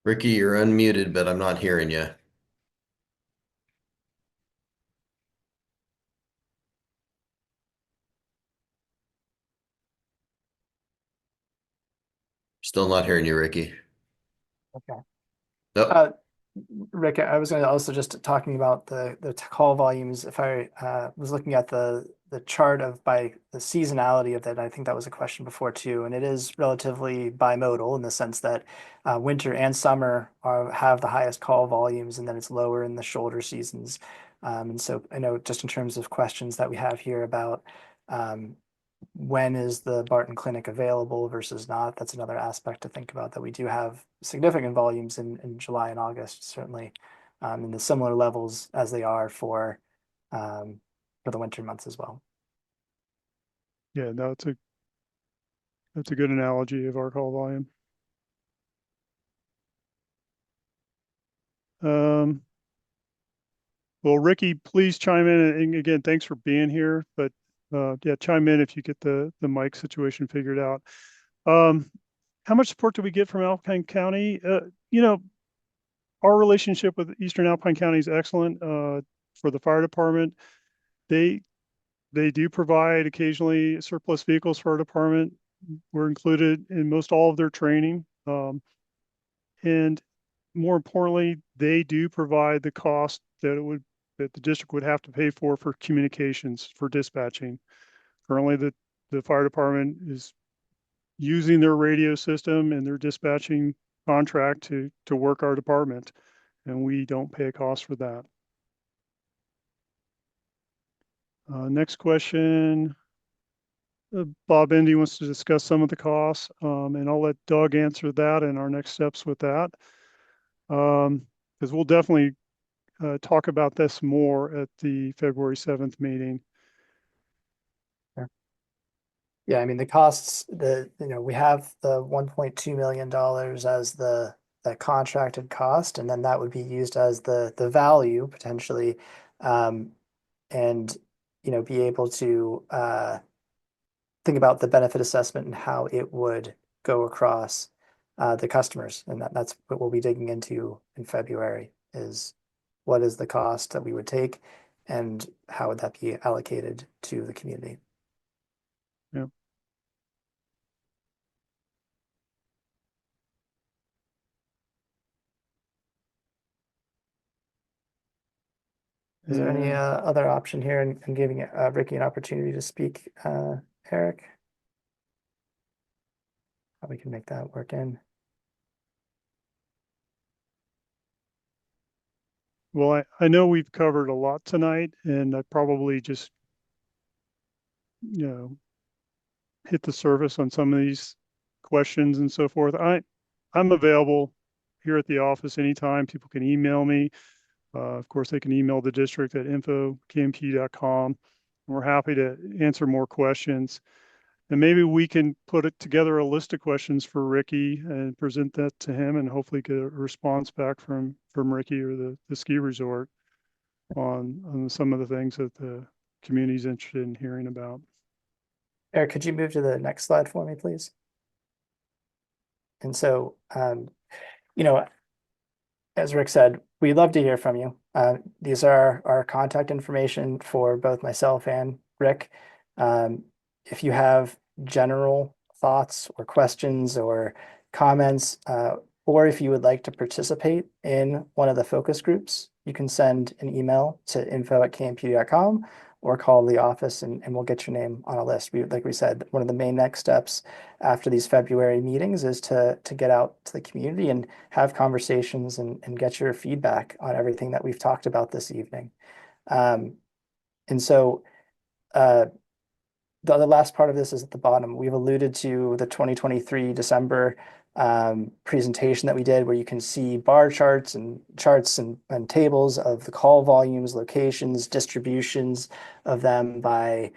Ricky, you're unmuted, but I'm not hearing you. Still not hearing you, Ricky. Okay. Nope. Rick, I was going to also just talking about the call volumes. If I was looking at the chart of by the seasonality of that, I think that was a question before too, and it is relatively bimodal in the sense that winter and summer have the highest call volumes, and then it's lower in the shoulder seasons. And so I know just in terms of questions that we have here about when is the Barton Clinic available versus not, that's another aspect to think about, that we do have significant volumes in July and August, certainly in the similar levels as they are for the winter months as well. Yeah, no, that's a good analogy of our call volume. Well, Ricky, please chime in. And again, thanks for being here. But yeah, chime in if you get the mic situation figured out. How much support do we get from Alpine County? You know, our relationship with Eastern Alpine County is excellent. For the fire department, they do provide occasionally surplus vehicles for our department. We're included in most all of their training. And more importantly, they do provide the cost that the district would have to pay for communications, for dispatching. Currently, the fire department is using their radio system and their dispatching contract to work our department, and we don't pay a cost for that. Next question. Bob Indy wants to discuss some of the costs, and I'll let Doug answer that and our next steps with that. Because we'll definitely talk about this more at the February 7th meeting. Yeah, I mean the costs, we have the $1.2 million as the contracted cost, and then that would be used as the value potentially, and be able to think about the benefit assessment and how it would go across the customers, and that's what we'll be digging into in February, is what is the cost that we would take and how would that be allocated to the community. Yeah. Is there any other option here in giving Ricky an opportunity to speak, Eric? How we can make that work in? Well, I know we've covered a lot tonight, and I probably just, you know, hit the surface on some of these questions and so forth. I'm available here at the office anytime. People can email me. Of course, they can email the district at info@kmp.com. We're happy to answer more questions. And maybe we can put it together a list of questions for Ricky and present that to him and hopefully get a response back from Ricky or the ski resort on some of the things that the community's interested in hearing about. Eric, could you move to the next slide for me, please? And so, you know, as Rick said, we'd love to hear from you. These are our contact information for both myself and Rick. If you have general thoughts or questions or comments, or if you would like to participate in one of the focus groups, you can send an email to info@kmp.com or call the office and we'll get your name on a list. Like we said, one of the main next steps after these February meetings is to get out to the community and have conversations and get your feedback on everything that we've talked about this evening. And so the last part of this is at the bottom. We've alluded to the 2023 December presentation that we did where you can see bar charts and tables of the call volumes, locations, distributions of them by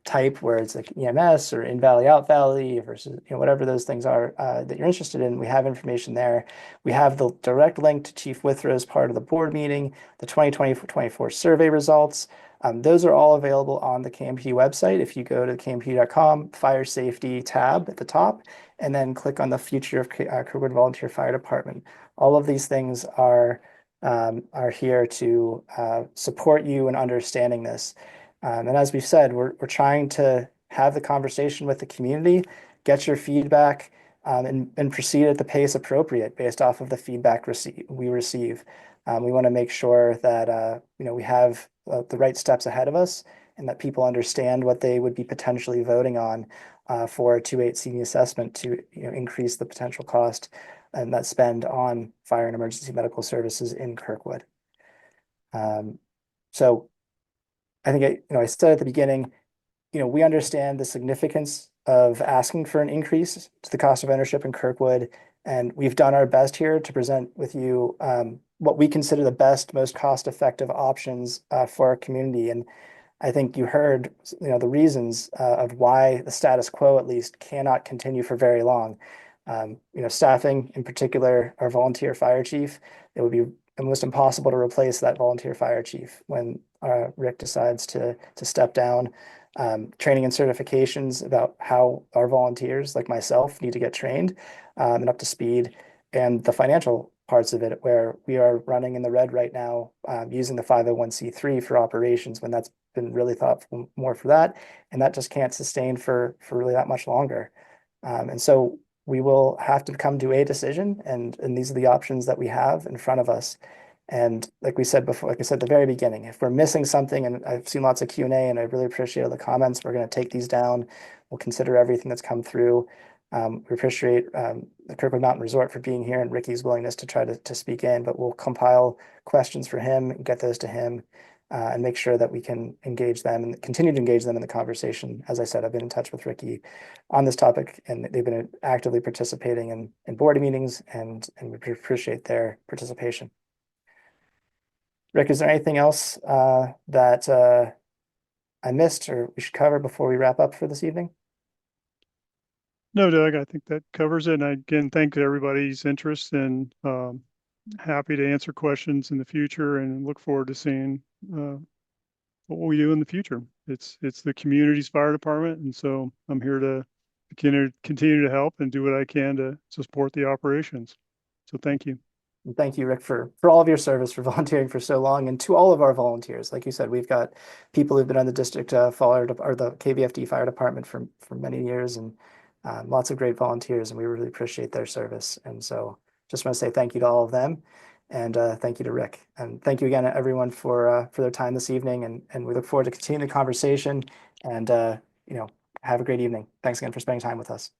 type, where it's like EMS or in valley, out valley versus whatever those things are that you're interested in. We have information there. We have the direct link to Chief Withrow's part of the board meeting, the 2024 survey results. Those are all available on the KMP website. If you go to kmp.com, fire safety tab at the top, and then click on the Future of Kirkwood Volunteer Fire Department. All of these things are here to support you in understanding this. And as we've said, we're trying to have the conversation with the community, get your feedback, and proceed at the pace appropriate based off of the feedback we receive. We want to make sure that we have the right steps ahead of us and that people understand what they would be potentially voting on for a 2.8 CD assessment to increase the potential cost and that spend on fire and emergency medical services in Kirkwood. So I think I said at the beginning, we understand the significance of asking for an increase to the cost of ownership in Kirkwood, and we've done our best here to present with you what we consider the best, most cost-effective options for our community. And I think you heard, the reasons of why the status quo at least cannot continue for very long. Staffing, in particular, our volunteer fire chief, it would be almost impossible to replace that volunteer fire chief when Rick decides to step down. Training and certifications about how our volunteers, like myself, need to get trained and up to speed, and the financial parts of it, where we are running in the red right now, using the 501c3 for operations when that's been really thought more for that, and that just can't sustain for really that much longer. And so we will have to come to a decision, and these are the options that we have in front of us. And like we said before, like I said at the very beginning, if we're missing something, and I've seen lots of Q&A and I really appreciate all the comments, we're going to take these down. We'll consider everything that's come through. We appreciate the Kirkwood Mountain Resort for being here and Ricky's willingness to try to speak in, but we'll compile questions for him and get those to him and make sure that we can engage them and continue to engage them in the conversation. As I said, I've been in touch with Ricky on this topic, and they've been actively participating in board meetings, and we appreciate their participation. Rick, is there anything else that I missed or we should cover before we wrap up for this evening? No, Doug, I think that covers it. And I again thank everybody's interest, and happy to answer questions in the future and look forward to seeing what we do in the future. It's the community's fire department, and so I'm here to continue to help and do what I can to support the operations. So thank you. And thank you, Rick, for all of your service, for volunteering for so long, and to all of our volunteers. Like you said, we've got people who've been on the district fire or the KVFD fire department for many years, and lots of great volunteers, and we really appreciate their service. And so just want to say thank you to all of them, and thank you to Rick. And thank you again, everyone, for their time this evening, and we look forward to continuing the conversation, and have a great evening. Thanks again for spending time with us.